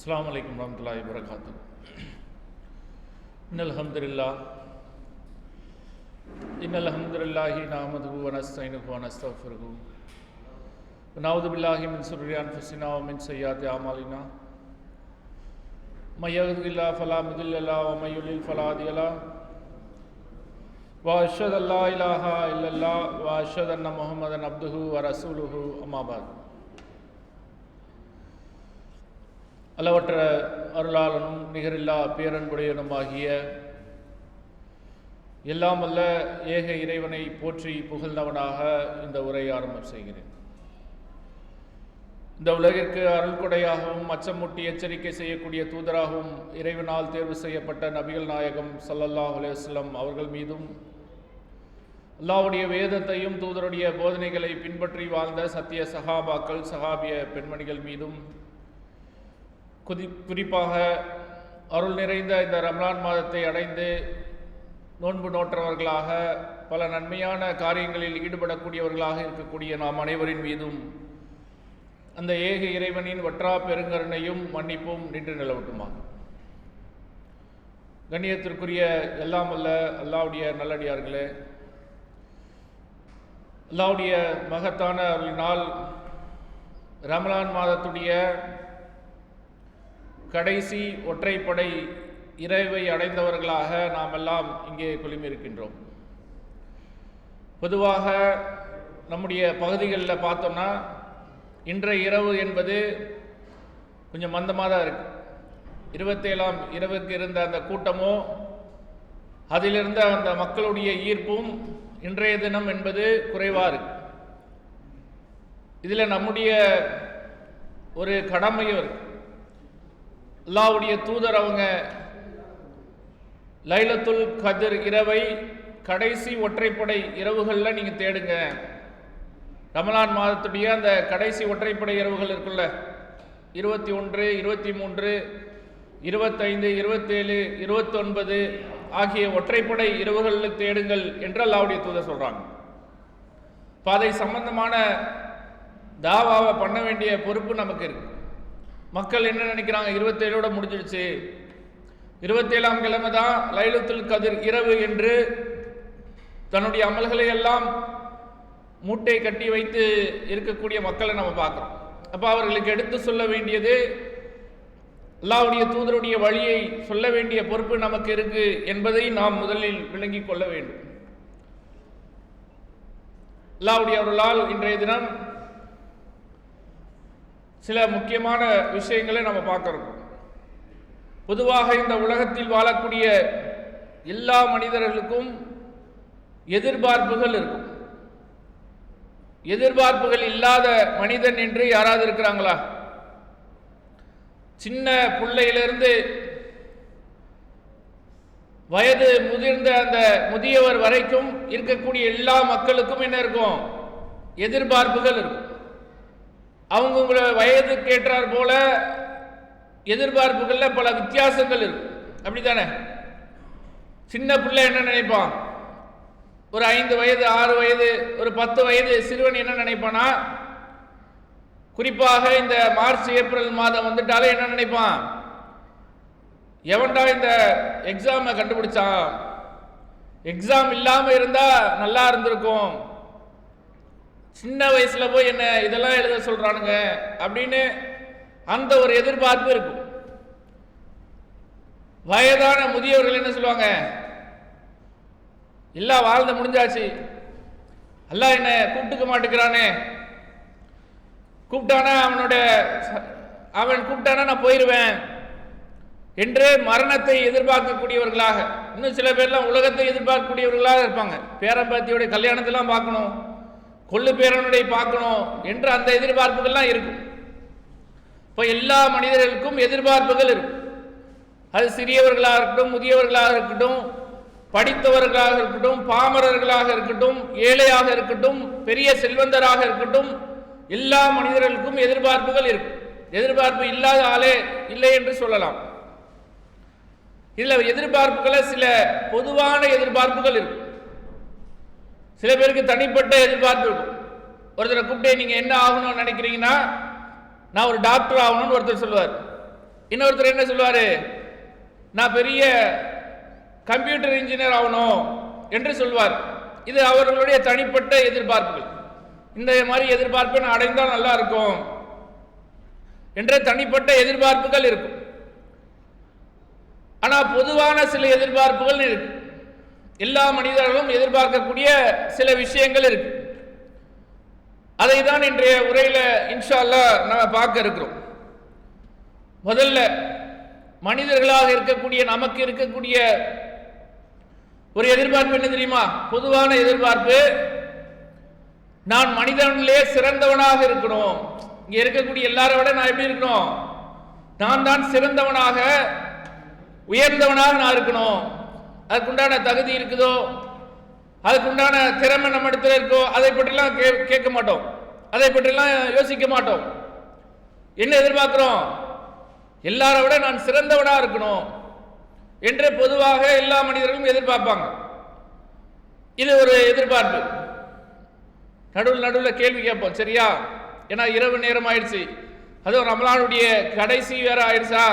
அஸ்ஸலாமு அலைக்கும் வரஹ்மத்துல்லாஹி வபரகாத்துஹு. இன்னல் ஹம்துலில்லாஹி நஹ்மதுஹு வ நஸ்தஈனுஹு வ நஸ்தக்ஃபிருஹு வ நஊது பில்லாஹி மின் ஷுரூரி அன்ஃபுஸினா வ மின் ஸய்யிஆத்தி அஅமாலினா. மை யஹ்திஹில்லாஹு ஃபலா முதில்ல லஹு வ மை யுضلل ஃபலா ஹாதிய லஹு. வ அஷ்ஹது அல்லா இலாஹா இல்லல்லாஹ் வ அஷ்ஹது அன்ன முஹம்மதன் அப்துஹு வ ரசூலுஹு. அம்மா பஅத். அளவற்ற அருளாளனும் நிகரில்லா பேரன்புடையனுமாகிய எல்லாம் அல்ல ஏக இறைவனை போற்றி புகழ்ந்தவனாக இந்த உரையை ஆரம்பம் செய்கிறேன். இந்த உலகிற்கு அருள்கொடையாகவும் அச்சமூட்டி எச்சரிக்கை செய்யக்கூடிய தூதராகவும் இறைவனால் தேர்வு செய்யப்பட்ட நபிகள் நாயகம் ஸல்லல்லாஹு அலைஹி வஸல்லம் அவர்கள் மீதும், அல்லாஹ்வுடைய வேதத்தையும் தூதருடைய போதனைகளை பின்பற்றி வாழ்ந்த சத்திய சஹாபாக்கள் சஹாபிய பெண்மணிகள் மீதும், குறிப்பாக அருள் நிறைந்த இந்த ரமலான் மாதத்தை அடைந்து நோன்பு நோற்றவர்களாக பல நன்மையான காரியங்களில் ஈடுபடக்கூடியவர்களாக இருக்கக்கூடிய நாம் அனைவரின் மீதும் அந்த ஏக இறைவனின் வற்றா பெருங்கருணையும் மன்னிப்பும் நின்று நிலவட்டுமாக. கண்ணியத்திற்குரிய எல்லாம் அல்ல அல்லாஹ்வுடைய நல்லடியார்களே, அல்லாஹ்வுடைய மகத்தான அருளினால் ரமலான் மாதத்துடைய கடைசி ஒற்றைப்படை இரவை அடைந்தவர்களாக நாம் எல்லாம் இங்கே குழுமியிருக்கின்றோம். பொதுவாக நம்முடைய பகுதிகளில் பார்த்தோம்னா இன்றைய இரவு என்பது கொஞ்சம் மந்தமாக தான் இருக்கு. 27ஆம் இரவுக்கு இருந்த அந்த கூட்டமோ அதிலிருந்த அந்த மக்களுடைய ஈர்ப்பும் இன்றைய தினம் என்பது குறைவாக இருக்கு. இதில் நம்முடைய ஒரு கடமையும் இருக்கு. அல்லாஹ்வுடைய தூதர் அவங்க லைலத்துல் கத்ர் இரவை கடைசி ஒற்றைப்படை இரவுகளில் நீங்கள் தேடுங்க. ரமலான் மாதத்துடைய அந்த கடைசி ஒற்றைப்படை இரவுகள் இருக்குல்ல, 21, 23, 25, 27, 29 ஆகிய ஒற்றைப்படை இரவுகளில் தேடுங்கள் என்று அல்லாஹ்வுடைய தூதர் சொல்கிறாங்க. இப்போ அதை சம்பந்தமான தாவாவை பண்ண வேண்டிய பொறுப்பு நமக்கு இருக்கு. மக்கள் என்ன நினைக்கிறாங்க, 27ஓட முடிஞ்சிடுச்சு, 27ஆம் கிழமை தான் லைலத்துல் கத்ர் இரவு என்று தன்னுடைய அமல்களை எல்லாம் மூட்டை கட்டி வைத்து இருக்கக்கூடிய மக்களை நம்ம பார்க்குறோம். அப்போ அவர்களுக்கு எடுத்து சொல்ல வேண்டியது, அல்லாஹ்வுடைய தூதருடைய வழியை சொல்ல வேண்டிய பொறுப்பு நமக்கு இருக்கு என்பதை நாம் முதலில் விளங்கிக் கொள்ள வேண்டும். அல்லாஹ்வுடைய அருளால் இன்றைய தினம் சில முக்கியமான விஷயங்களை நம்ம பார்க்கிறோம். பொதுவாக இந்த உலகத்தில் வாழக்கூடிய எல்லா மனிதர்களுக்கும் எதிர்பார்ப்புகள் இருக்கும். எதிர்பார்ப்புகள் இல்லாத மனிதன் என்று யாராவது இருக்கிறாங்களா? சின்ன பிள்ளையிலிருந்து வயது முதிர்ந்த அந்த முதியவர் வரைக்கும் இருக்கக்கூடிய எல்லா மக்களுக்கும் என்ன இருக்கும்? எதிர்பார்ப்புகள் இருக்கும். அவங்க வயதுக்கு ஏற்றார் போல எதிர்பார்ப்புகள்ல பல வித்தியாசங்கள் இருக்கு. அப்படித்தானே? சின்ன பிள்ளை என்ன நினைப்பான்? ஒரு 5 வயது 6 வயது ஒரு 10 வயது சிறுவன் என்ன நினைப்பானா, குறிப்பாக இந்த மார்ச் ஏப்ரல் மாதம் வந்துட்டாலே என்ன நினைப்பான்? எவன்டா இந்த எக்ஸாமை கண்டுபிடிச்சான், எக்ஸாம் இல்லாம இருந்தா நல்லா இருந்திருக்கும், சின்ன வயசுல போய் என்ன இதெல்லாம் எழுத சொல்றானுங்க அப்படின்னு அந்த ஒரு எதிர்பார்ப்பு இருக்கும். வயதான முதியவர்கள் என்ன சொல்லுவாங்க, எல்லாம் வாழ்ந்து முடிஞ்சாச்சு, அல்லாஹ் என்ன கூப்பிட்டுக்க மாட்டேங்கிறானே, கூப்பிட்டானா அவன் கூப்பிட்டானா நான் போயிடுவேன் என்று மரணத்தை எதிர்பார்க்கக்கூடியவர்களாக, இன்னும் சில பேர்லாம் உலகத்தை எதிர்பார்க்கக்கூடியவர்களாக இருப்பாங்க. பேரம்பாத்தியோடைய கல்யாணத்தெல்லாம் பார்க்கணும், கொள்ளு பேரனுடைய பார்க்கணும் என்று அந்த எதிர்பார்ப்புகள்லாம் இருக்கும். இப்போ எல்லா மனிதர்களுக்கும் எதிர்பார்ப்புகள் இருக்கும். அது சிறியவர்களாக இருக்கட்டும், முதியவர்களாக இருக்கட்டும், படித்தவர்களாக இருக்கட்டும், பாமரர்களாக இருக்கட்டும், ஏழையாக இருக்கட்டும், பெரிய செல்வந்தராக இருக்கட்டும், எல்லா மனிதர்களுக்கும் எதிர்பார்ப்புகள் இருக்கும். எதிர்பார்ப்பு இல்லாத ஆளே இல்லை என்று சொல்லலாம். இதில் எதிர்பார்ப்புகளை சில பொதுவான எதிர்பார்ப்புகள் இருக்கும். சில பேருக்கு தனிப்பட்ட எதிர்பார்ப்பு இருக்கும். ஒருத்தரை கூப்பிட்டு நீங்க என்ன ஆகணும்னு நினைக்கிறீங்கன்னா, நான் ஒரு டாக்டர் ஆகணும்னு ஒருத்தர் சொல்லுவார். இன்னொருத்தர் என்ன சொல்லுவாரு, நான் பெரிய கம்ப்யூட்டர் இன்ஜினியர் ஆகணும் என்று சொல்வார். இது அவர்களுடைய தனிப்பட்ட எதிர்பார்ப்புகள். இந்த மாதிரி எதிர்பார்ப்பை நான் அடைந்தால் நல்லா இருக்கும் என்ற தனிப்பட்ட எதிர்பார்ப்புகள் இருக்கும். ஆனால் பொதுவான சில எதிர்பார்ப்புகள் இருக்கு. எல்லா மனிதர்களும் எதிர்பார்க்கக்கூடிய சில விஷயங்கள் இருக்கு. அதை தான் இன்றைய உரையில இன்ஷா அல்லாஹ் நம்ம பார்க்க இருக்கிறோம். முதல்ல மனிதர்களாக இருக்கக்கூடிய நமக்கு இருக்கக்கூடிய ஒரு எதிர்பார்ப்பு என்ன தெரியுமா? பொதுவான எதிர்பார்ப்பு, நான் மனிதனிலே சிறந்தவனாக இருக்கணும். இங்க இருக்கக்கூடிய எல்லாரை விட நான் எப்படி இருக்கணும்? நான் தான் சிறந்தவனாக உயர்ந்தவனாக நான் இருக்கணும். அதுக்குண்டான தகுதி இருக்குதோ, அதுக்குண்டான திறமை நம்ம இடத்துல இருக்கோ, அதை பற்றிலாம் கேட்க மாட்டோம், அதை பற்றிலாம் யோசிக்க மாட்டோம். என்ன எதிர்பார்க்கிறோம்? எல்லாரை விட நான் சிறந்தவனாக இருக்கணும் என்று பொதுவாக எல்லா மனிதர்களும் எதிர்பார்ப்பாங்க. இது ஒரு எதிர்பார்ப்பு. நடுவில் கேள்வி கேட்போம், சரியா? ஏன்னா இரவு நேரம் ஆயிடுச்சு, அதுவும் ரமலானுடைய கடைசி வேற ஆயிடுச்சா,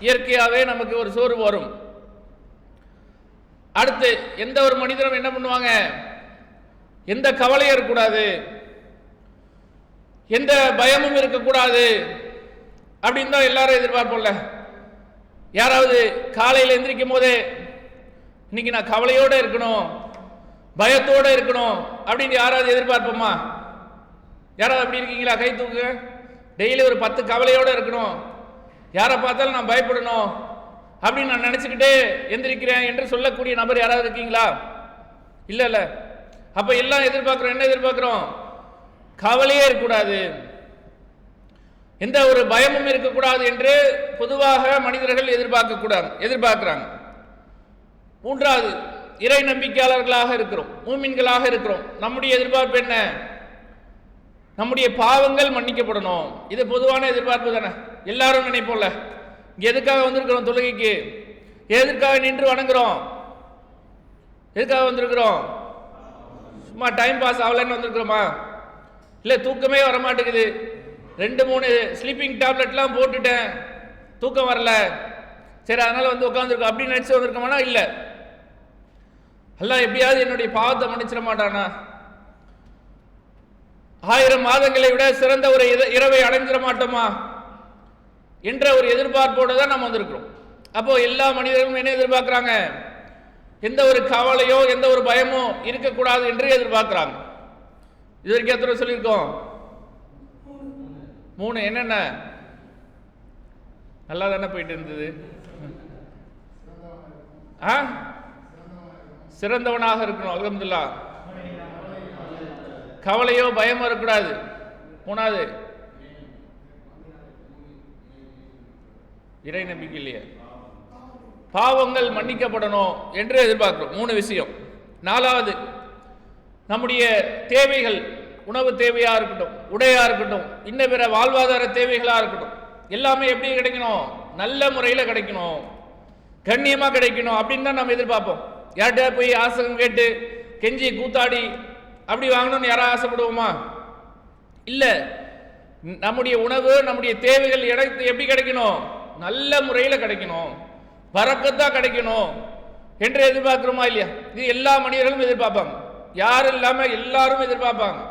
இயற்கையாகவே நமக்கு ஒரு சோறு வரும். அடுத்து எந்த ஒரு மனிதனும் என்ன பண்ணுவாங்க, எந்த கவலையும் இருக்கக்கூடாது, எந்த பயமும் இருக்கக்கூடாது அப்படின்னு தான் எல்லாரும் எதிர்பார்ப்போம்ல. யாராவது காலையில் எந்திரிக்கும் போதே இன்னைக்கு நான் கவலையோடு இருக்கணும், பயத்தோடு இருக்கணும் அப்படின்னு யாராவது எதிர்பார்ப்போமா? யாராவது அப்படி இருக்கீங்களா? கை தூக்குங்க. டெய்லி ஒரு 10 கவலையோடு இருக்கணும், யாரை பார்த்தாலும் நான் பயப்படணும் அப்படின்னு நான் நினச்சிக்கிட்டே எந்திரிக்கிறேன் என்று சொல்லக்கூடிய நபர் யாராவது இருக்கீங்களா? இல்லை. அப்போ எல்லாம் எதிர்பார்க்குறோம். என்ன எதிர்பார்க்குறோம்? கவலையே இருக்கக்கூடாது, எந்த ஒரு பயமும் இருக்கக்கூடாது என்று பொதுவாக மனிதர்கள் எதிர்பார்க்கிறாங்க. மூன்றாவது, இறை நம்பிக்கையாளர்களாக இருக்கிறோம், மூமின்களாக இருக்கிறோம். நம்முடைய எதிர்பார்ப்பு என்ன? நம்முடைய பாவங்கள் மன்னிக்கப்படணும். இது பொதுவான எதிர்பார்ப்பு தானே, எல்லாரும் நினைப்போம்ல. இங்கே எதுக்காக வந்திருக்கிறோம்? தொழுகைக்கு. எதற்காக நின்று வணங்குறோம்? எதுக்காக வந்திருக்கிறோம்? சும்மா டைம் பாஸ் ஆகலன்னு வந்திருக்கிறோமா? இல்லை தூக்கமே வரமாட்டேங்குது, 2-3 ஸ்லீப்பிங் டேப்லெட்லாம் போட்டுட்டேன், தூக்கம் வரல, சரி அதனால வந்து உட்காந்துருக்கோம் அப்படின்னு நினைச்சு வந்திருக்கோமானா? இல்லை. அல்லாஹ் எப்படியாவது என்னுடைய பாவத்தை மன்னிச்சிட மாட்டானா? 1000 மாதங்களை விட சிறந்த ஒரு இரவை அடைஞ்சிட மாட்டோமா என்ற ஒரு எதிர்பார்ப்போடு தான் நம்ம வந்திருக்கிறோம். அப்போ எல்லா மனிதர்களும் என்ன எதிர்பார்க்கிறாங்க? எந்த ஒரு கவலையோ எந்த ஒரு பயமோ இருக்கக்கூடாது என்று எதிர்பார்க்கிறாங்க. இது வரைக்கும் எத்தனை சொல்லியிருக்கோம்? 3. என்னென்ன? நல்லா தானே போயிட்டு இருந்தது. சிறந்தவனாக இருக்கணும், அல்ஹம்துலில்லாஹ். கவலையோ பயமோ இருக்கக்கூடாது. 3வது, இறை நம்பிக்கை இல்லையே, பாவங்கள் மன்னிக்கப்படணும் என்று எதிர்பார்க்கிறோம். 3 விஷயம். 4வது, நம்முடைய தேவைகள், உணவு தேவையா இருக்கட்டும், உடையா இருக்கட்டும், இன்ன பிற வாழ்வாதார தேவைகளா இருக்கட்டும், எல்லாமே எப்படி கிடைக்கணும்? நல்ல முறையில் கிடைக்கணும், கண்ணியமா கிடைக்கணும் அப்படின்னு தான் நம்ம எதிர்பார்ப்போம். யார்கிட்ட போய் ஆசகம் கேட்டு கெஞ்சி கூத்தாடி அப்படி வாங்கணும்னு யாராவது ஆசைப்படுவோமா? இல்லை. நம்முடைய உணவு, நம்முடைய தேவைகள் எப்படி கிடைக்கணும்? நல்ல முறையில் கிடைக்கணும், பரக்கத்தா கிடைக்கணும் என்று எதிர்பார்க்கிறோமா இல்லையா? இது எல்லா மனிதர்களும் எதிர்பார்ப்பாங்க, யாரும் இல்லாம எல்லாரும் எதிர்பார்ப்பாங்க.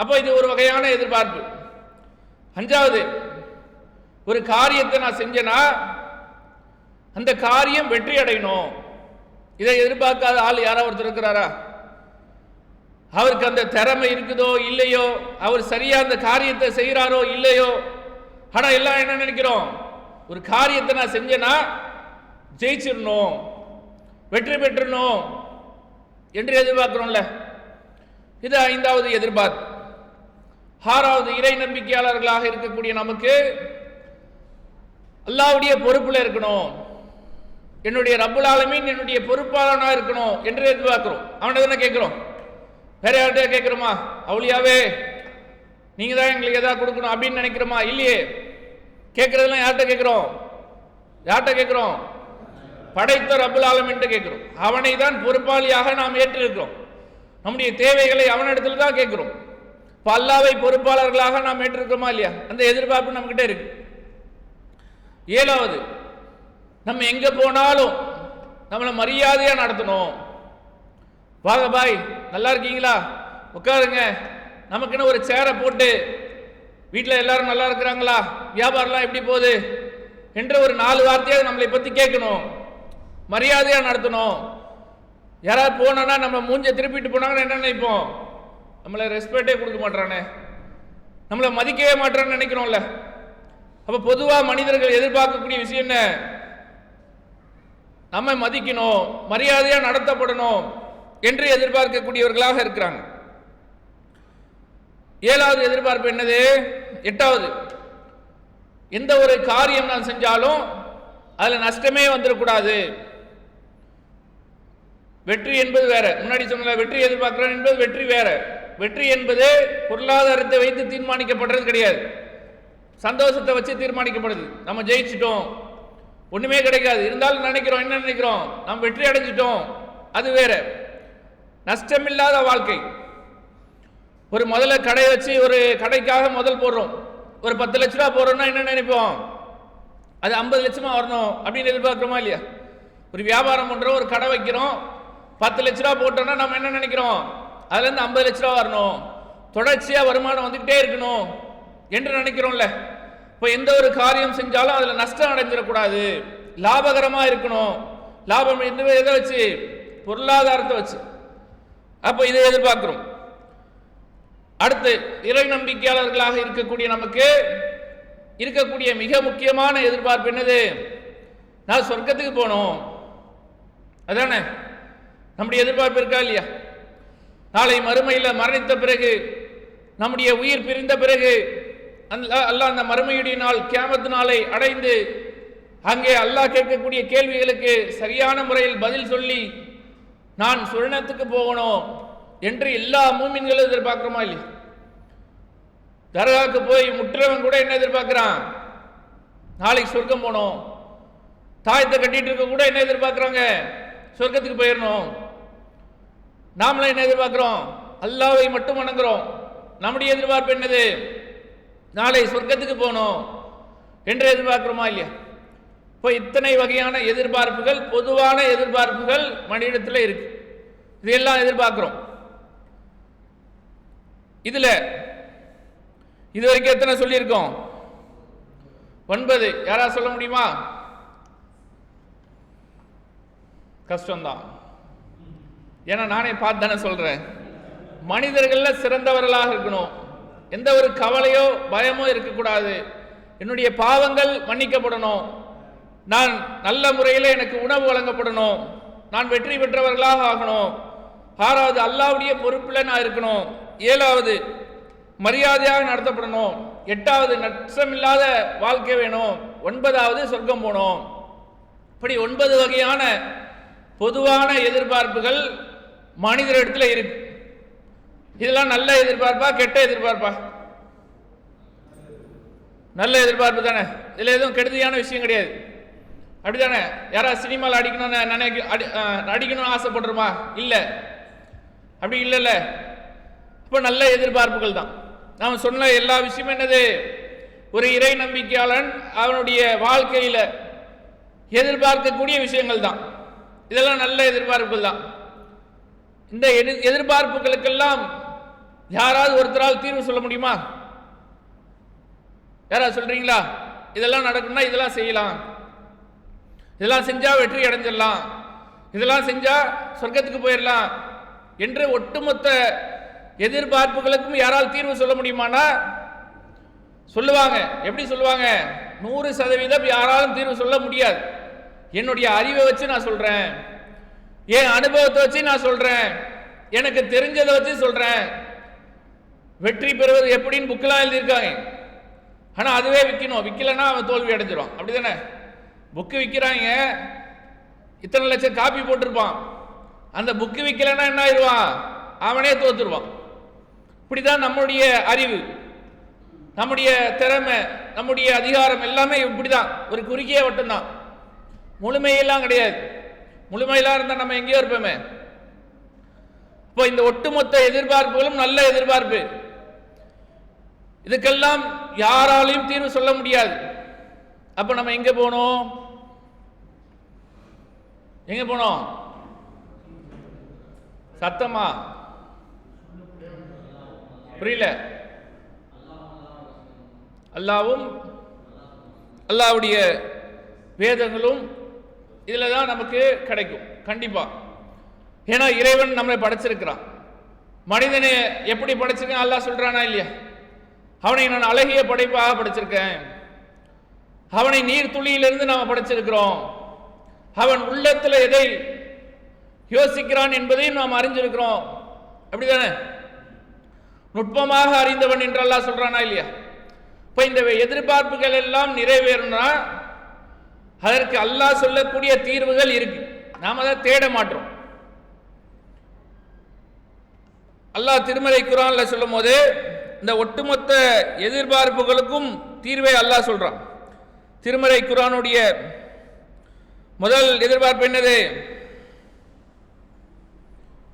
அப்போ இது ஒரு வகையான எதிர்பார்ப்பு. 5வது, ஒரு காரியத்தை நான் செஞ்சேன்னா அந்த காரியம் வெற்றி அடையணும். இதை எதிர்பார்க்காத ஆள் யாராவது ஒருத்தர் இருக்கிறாரா? அவருக்கு அந்த திறமை இருக்குதோ இல்லையோ, அவர் சரியா அந்த காரியத்தை செய்கிறாரோ இல்லையோ, ஆனா எல்லாம் என்ன நினைக்கிறோம்? ஒரு காரியத்தை நான் செஞ்சேன்னா ஜெயிச்சிடணும், வெற்றி பெற்றணும் என்று எதிர்பார்க்கிறோம்ல. இது 5வது எதிர்பார்ப்பு. 6வது, இறை நம்பிக்கையாளர்களாக இருக்கக்கூடிய நமக்கு அல்லாஹ்வுடைய பொறுப்புல இருக்கணும், என்னுடைய ரப்புல் ஆலமீன் என்னுடைய பொறுப்பாளனா இருக்கணும் என்று எதிர்பார்க்கிறோம். அவனை தானே கேட்கிறோம், வேற யார்கிட்ட கேட்கிறோமா? அவுலியாவே நீங்க தான் எங்களுக்கு எதாவது கொடுக்கணும் அப்படின்னு நினைக்கிறோமா? இல்லையே. கேட்கறதெல்லாம் யார்கிட்ட கேட்கிறோம்? படைத்த ரப்புல் ஆலமீன்கிட்ட கேட்கிறோம். அவனை தான் பொறுப்பாளியாக நாம் ஏற்றிருக்கிறோம். நம்முடைய தேவைகளை அவனிடத்துல தான் கேட்கிறோம். இப்போ அல்லாஹ்வை பொறுப்பாளர்களாக நாம் ஏற்றிருக்கிறோமா இல்லையா? அந்த எதிர்பார்ப்பு நம்மகிட்ட இருக்கு. ஏழாவது, நம்ம எங்க போனாலும் நம்மளை மரியாதையா நடத்தணும். வாங்க பாய், நல்லா இருக்கீங்களா, உட்காருங்க, நமக்குன்னு ஒரு சேரை போட்டு வீட்டில் எல்லாரும் நல்லா இருக்கிறாங்களா, வியாபாரம்லாம் எப்படி போகுது என்ற ஒரு 4 வார்த்தையாக நம்மளை பற்றி கேட்கணும், மரியாதையாக நடத்தணும். யாராவது போனோன்னா நம்ம மூஞ்ச திருப்பிட்டு போனாங்கன்னு என்ன நினைப்போம்? நம்மளை ரெஸ்பெக்டே கொடுக்க மாட்டானே, நம்மளை மதிக்கவே மாட்டான்னு நினைக்கிறோம்ல. அப்போ பொதுவாக மனிதர்கள் எதிர்பார்க்கக்கூடிய விஷயம் என்ன? நம்ம மதிக்கணும், மரியாதையாக நடத்தப்படணும் என்று எதிர்பார்க்கக்கூடியவர்களாக இருக்கிறாங்க. 7வது எதிர்பார்ப்பு என்னது? 8வது, எந்த ஒரு காரியம் நான் செஞ்சாலும் அதுல நஷ்டமே வந்துடக்கூடாது. வெற்றி என்பது வேற, முன்னாடி சொன்ன வெற்றி எதிர்பார்க்கிறேன் என்பது வெற்றி வேற. வெற்றி என்பது பொருளாதாரத்தை வைத்து தீர்மானிக்கப்படுறது கிடையாது, சந்தோஷத்தை வச்சு தீர்மானிக்கப்படுது. நம்ம ஜெயிச்சிட்டோம், ஒண்ணுமே கிடைக்காது, இருந்தாலும் நினைக்கிறோம், என்ன நினைக்கிறோம்? நாம் வெற்றி அடைஞ்சிட்டோம், அது வேற. நஷ்டமில்லாத வாழ்க்கை. ஒரு முதல்ல கடை வச்சு ஒரு கடைக்காக முதல் போடுறோம், ஒரு 10 லட்ச ரூபா போடுறோம்னா என்ன நினைப்போம்? அது 50 லட்சமா வரணும் அப்படின்னு எதிர்பார்க்கிறோமா இல்லையா? ஒரு வியாபாரம் பண்றோம், ஒரு கடை வைக்கிறோம், 10 லட்ச ரூபா போட்டோம்னா நம்ம என்ன நினைக்கிறோம்? அதுல இருந்து 50 லட்ச ரூபா வரணும், தொடர்ச்சியா வருமானம் வந்துகிட்டே இருக்கணும் என்று நினைக்கிறோம்ல. இப்போ எந்த ஒரு காரியம் செஞ்சாலும் அதுல நஷ்டம் அடைஞ்சிடக்கூடாது, லாபகரமா இருக்கணும். லாபம் எதை வச்சு? பொருளாதாரத்தை வச்சு. அப்போ இதை எதிர்பார்க்கிறோம். அடுத்து, இறை நம்பிக்கையாளர்களாக இருக்கக்கூடிய நமக்கு இருக்கக்கூடிய மிக முக்கியமான எதிர்பார்ப்பு என்னது? நான் சொர்க்கத்துக்கு போகணும், அதானே நம்முடைய எதிர்பார்ப்பு இருக்கா இல்லையா? நாளை மறுமையில் மரணித்த பிறகு, நம்முடைய உயிர் பிரிந்த பிறகு அல்லாஹ் அந்த மறுமையுடைய நாள், கியாமத் நாளை அடைந்து அங்கே அல்லாஹ் கேட்கக்கூடிய கேள்விகளுக்கு சரியான முறையில் பதில் சொல்லி நான் சுவனத்துக்கு போகணும் என்று எல்லா மூமின்களும் எதிர்பார்க்கிறோமா இல்லையா? தர்காவுக்கு போய் முற்றவன் கூட என்ன எதிர்பார்க்கிறான்? நாளைக்கு சொர்க்கம் போகணும். தாயத்தை கட்டிட்டு இருக்க கூட என்ன எதிர்பார்க்கிறாங்க? சொர்க்கத்துக்கு போயிடணும். நாமளும் என்ன எதிர்பார்க்கிறோம்? அல்லாஹ்வை மட்டும் வணங்குறோம். நம்முடைய எதிர்பார்ப்பு என்னது? நாளை சொர்க்கத்துக்கு போகணும் என்று எதிர்பார்க்கிறோமா இல்லையா? இப்போ இத்தனை வகையான எதிர்பார்ப்புகள், பொதுவான எதிர்பார்ப்புகள் மனிதத்தில் இருக்கு. இதெல்லாம் எதிர்பார்க்கிறோம். இதுல இதுவரைக்கும் எத்தனை சொல்லியிருக்கோம்? 9. யாராவது சொல்ல முடியுமா? கஷ்டம்தான், ஏன்னா நானே பார்த்து தானே சொல்றேன். மனிதர்கள்ல சிறந்தவர்களாக இருக்கணும், எந்த ஒரு கவலையோ பயமோ இருக்கக்கூடாது, என்னுடைய பாவங்கள் மன்னிக்கப்படணும், நான் நல்ல முறையில் எனக்கு உணவு வழங்கப்படணும், நான் வெற்றி பெற்றவர்களாக ஆகணும். 6வது, அல்லாஹ்வுடைய பொறுப்பில் நான் இருக்கணும். 7வது, மரியாதையாக நடத்தப்படணும். 8வது, நஷ்டமில்லாத வாழ்க்கை வேணும். 9வது, சொர்க்கம் போகணும். இப்படி 9 வகையான பொதுவான எதிர்பார்ப்புகள் மனிதரிடத்தில் இருக்கு. இதெல்லாம் நல்ல எதிர்பார்ப்பா கெட்ட எதிர்பார்ப்பா? நல்ல எதிர்பார்ப்பு தானே, இதுல எதுவும் கெடுதியான விஷயம் கிடையாது, அப்படித்தானே? யாராவது சினிமாவில் அடிக்கணும்னு ஆசைப்படுறோமா? இல்லை, அப்படி இல்லைல்ல. இப்போ நல்ல எதிர்பார்ப்புகள் தான். நாம் சொன்ன எல்லா விஷயமும் என்னது? ஒரு இறை நம்பிக்கையாளன் அவனுடைய வாழ்க்கையில் எதிர்பார்க்கக்கூடிய விஷயங்கள் தான். இதெல்லாம் நல்ல எதிர்பார்ப்புகள் தான். இந்த எதிர்பார்ப்புகளுக்கெல்லாம் யாராவது ஒருத்தரால் தீர்வு சொல்ல முடியுமா? யாராவது சொல்றீங்களா? இதெல்லாம் நடக்கணும்னா இதெல்லாம் செய்யலாம், இதெல்லாம் செஞ்சா வெற்றி அடைஞ்சிடலாம், இதெல்லாம் செஞ்சா சொர்க்கத்துக்கு போயிடலாம் என்று ஒட்டுமொத்த எதிர்பார்ப்புகளுக்கும் யாரால் தீர்வு சொல்ல முடியுமானா சொல்லுவாங்க. எப்படி சொல்லுவாங்க? 100% யாராலும் தீர்வு சொல்ல முடியாது. என்னுடைய அறிவை வச்சு நான் சொல்றேன், என் அனுபவத்தை வச்சு நான் சொல்றேன், எனக்கு தெரிஞ்சதை வச்சு சொல்றேன். வெற்றி பெறுவது எப்படின்னு புக்கெல்லாம் எழுதியிருக்காங்க. ஆனா அதுவே விற்கணும், விற்கலன்னா அவன் தோல்வி அடைஞ்சிடும், அப்படிதானே? புக்கு விற்கிறாங்க, இத்தனை லட்சம் காப்பி போட்டிருப்பான், அந்த புக்கு விற்கலன்னா என்ன ஆயிடுவான்? அவனே தோத்துருவான். இப்படிதான் நம்முடைய அறிவு, நம்முடைய திறமை, நம்முடைய அதிகாரம் எல்லாமே இப்படிதான், ஒரு குறுகிய வட்டம்தான், முழுமையெல்லாம் கிடையாது. முழுமையெல்லாம் இருந்தால் நம்ம எங்கேயோ இருப்போமே. இப்போ இந்த ஒட்டுமொத்த எதிர்பார்ப்புகளும் நல்ல எதிர்பார்ப்பு. இதுக்கெல்லாம் யாராலையும் தீர்வு சொல்ல முடியாது. அப்ப நம்ம எங்க போனோம்? எங்க போனோம்? சத்தமா புரியல. அல்லாவும் அல்லாவுடைய வேதங்களும் இதுல தான் நமக்கு கிடைக்கும் கண்டிப்பா. ஏன்னா இறைவன் நம்மளை படைச்சிருக்கிறான். மனிதனை எப்படி படைச்சிருக்கேன் அல்லாஹ் சொல்றானா இல்லையா? அவனை நான் அழகிய படைப்பாக படைச்சிருக்கேன். அவனை நீர் துளியிலிருந்து நாம் படைச்சிருக்கிறோம். அவன் உள்ளத்தில் எதை யோசிக்கிறான் என்பதையும் நாம் அறிஞ்சிருக்கிறோம். அப்படிதானே? நுட்பமாக அறிந்தவன் என்று அல்லாஹ் சொல்றானா இல்லையா? இப்ப இந்த எதிர்பார்ப்புகள் எல்லாம் நிறைவேறணும்னா அதற்கு அல்லாஹ் சொல்லக்கூடிய தீர்வுகள் இருக்கு. நாம அதை தேட மாட்டோம். அல்லாஹ் திருமறை குர்ஆன்ல சொல்லும் போது இந்த ஒட்டுமொத்த எதிர்பார்ப்புகளுக்கும் தீர்வை அல்லாஹ் சொல்றான். திருமறை குர்ஆனுடைய முதல் எதிர்பார்ப்பு என்னது?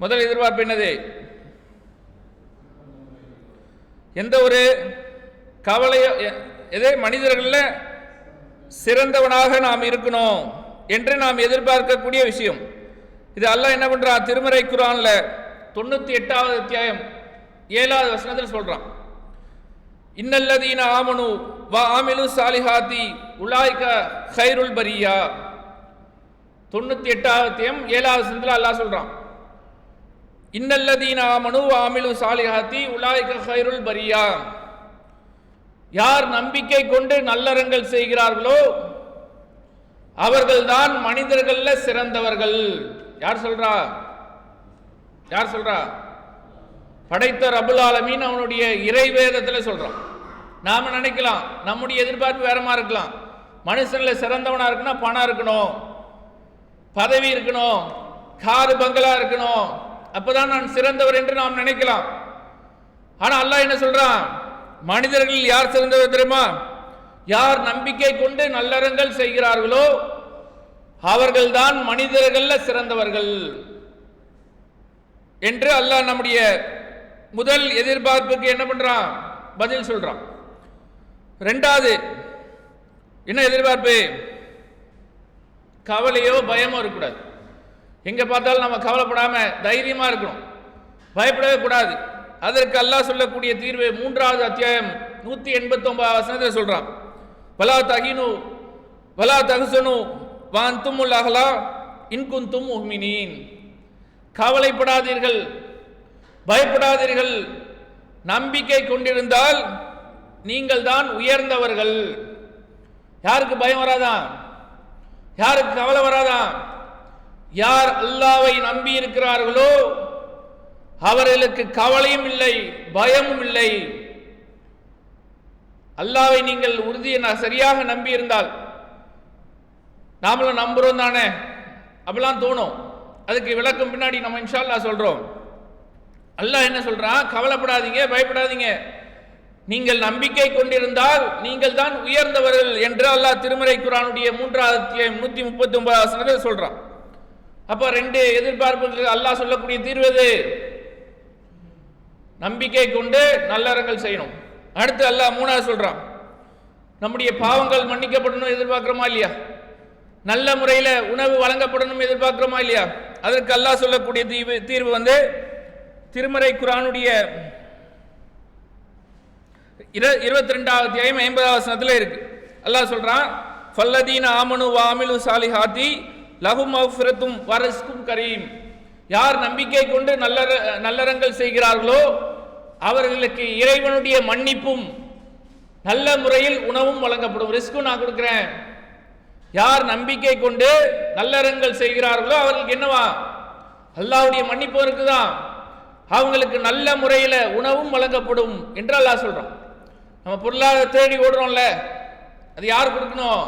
முதல் எதிர்பார்ப்பு என்னது? எந்த ஒரு கவலையோ எது மனிதர்கள சிறந்தவனாக நாம் இருக்கணும் என்று நாம் எதிர்பார்க்கக்கூடிய விஷயம். இது அல்லாஹ் என்ன பண்றான்? திருமறை குர்ஆன்ல 98வது அத்தியாயம் 7வது வசனத்தில் சொல்றான், இன்னல்லதீன ஆமனு வ ஆமிலு சாலிஹாத்தி உலாய்க கைருல் பரியா. 98வது அத்தியாயம் 7வது வசனத்தில் அல்லாஹ் சொல்றான், இன்னல்லதீன ஆமனு வ ஆமிலு சாலிஹாத்தி உலாய்க கைருல் பரியா. யார் நம்பிக்கை கொண்டு நல்லறங்கள் செய்கிறார்களோ அவர்கள்தான் மனிதர்கள்ல சிறந்தவர்கள். யார் சொல்றா? யார் சொல்றா? படைத்த ரப்புல் ஆலமீன் அவனுடைய இறைவேதத்தில் சொல்றான். நாம நினைக்கலாம் நம்முடைய எதிர்பார்ப்பு வேறமா இருக்கலாம். மனுஷன்ல சிறந்தவனா இருக்குன்னா பணம் இருக்கணும், பதவி இருக்கணும், காரு பங்களா இருக்கணும், அப்பதான் நான் சிறந்தவர் என்று நாம் நினைக்கலாம். ஆனா அல்லாஹ் என்ன சொல்றான்? மனிதர்கள் யார் சிறந்தவர் தெரியுமா? யார் நம்பிக்கை கொண்டு நல்லறங்கள் செய்கிறார்களோ அவர்கள்தான் மனிதர்கள்ல சிறந்தவர்கள் என்று அல்லாஹ் நம்முடைய முதல் எதிர்பார்ப்புக்கு என்ன பண்றான்? பதில் சொல்றான். ரெண்டாவது என்ன எதிர்பார்ப்பு? கவலையோ பயமோ இருக்கக்கூடாது. எங்க பார்த்தாலும் நம்ம கவலைப்படாம தைரியமா இருக்கணும், பயப்படவே கூடாது. அதற்கு அல்லாஹ் சொல்லக்கூடிய தீர்வு 3வது அத்தியாயம் 189 வசனத்தில் சொல்றான், வலா தஹினு வலா தஹ்சனு வ அன்துமுல் அஹ்லா இன் குன்தும் முஃமினீன். கவலைப்படாதீர்கள், பயப்படாதீர்கள், நம்பிக்கை கொண்டிருந்தால் நீங்கள் தான் உயர்ந்தவர்கள். யாருக்கு பயம் வராதான்? யாருக்கு கவலை வராதான்? யார் அல்லாஹ்வை நம்பி இருக்கிறார்களோ அவர்களுக்கு கவலையும் இல்லை, பயமும் இல்லை. அல்லாஹ்வை நீங்கள் சரியாக நம்பி இருந்தால், நாமளும் நம்புறோம் தானே, அப்படிலாம் தோணும். அதுக்கு விளக்கம் பின்னாடி நம்ம இன்ஷா அல்லாஹ் சொல்றோம். அல்லாஹ் என்ன சொல்றான்? கவலைப்படாதீங்க, பயப்படாதீங்க, நீங்கள் நம்பிக்கை கொண்டிருந்தால் நீங்கள் தான் உயர்ந்தவர்கள் என்று அல்லாஹ் திருமறை குர்ஆனுடைய 3வது அத்தியாயம் 139 வசனத்தில் சொல்றான். அப்ப ரெண்டு எதிர்பார்ப்புக்கு அல்லாஹ் சொல்லக்கூடிய தீர்வு எது? நம்பிக்கை கொண்டு நல்லறங்கள் செய்யணும். அடுத்து அல்லாஹ் 3வது சொல்றான், நம்முடைய பாவங்கள் மன்னிக்கப்படணும் எதிர்பார்க்கிறோமா இல்லையா? நல்ல முறையில் உணவு வழங்கப்படணும் எதிர்பார்க்கிறோமா இல்லையா? அதற்கு அல்லாஹ் சொல்லக்கூடிய தீர்வு வந்து திருமறை குர்ஆனுடைய 22வது அத்தியாயம் 50வது வசனத்தில் இருக்கு. அல்லாஹ் சொல்றான், ஃபல்லதீன ஆமனு வ ஆமிலு சாலிஹாத்தி லஹும் மஃபிரத்தும் வ ரிஸ்கும் கரீம். யார் நம்பிக்கை கொண்டு நல்லறங்கள் செய்கிறார்களோ அவர்களுக்கு இறைவனுடைய மன்னிப்பும் நல்ல முறையில் உணவும் வழங்கப்படும். ரிஸ்கும் நான் கொடுக்கிறேன். யார் நம்பிக்கை கொண்டு நல்லறங்கள் செய்கிறார்களோ அவர்களுக்கு என்னவா? அல்லாஹ்வுடைய மன்னிப்பு இருக்குதான், அவங்களுக்கு நல்ல முறையில் உணவும் வழங்கப்படும் என்று அல்லாஹ் சொல்றான். நம்ம பொருளாதார தேடி ஓடுறோம்ல, அது யார் கொடுக்கணும்?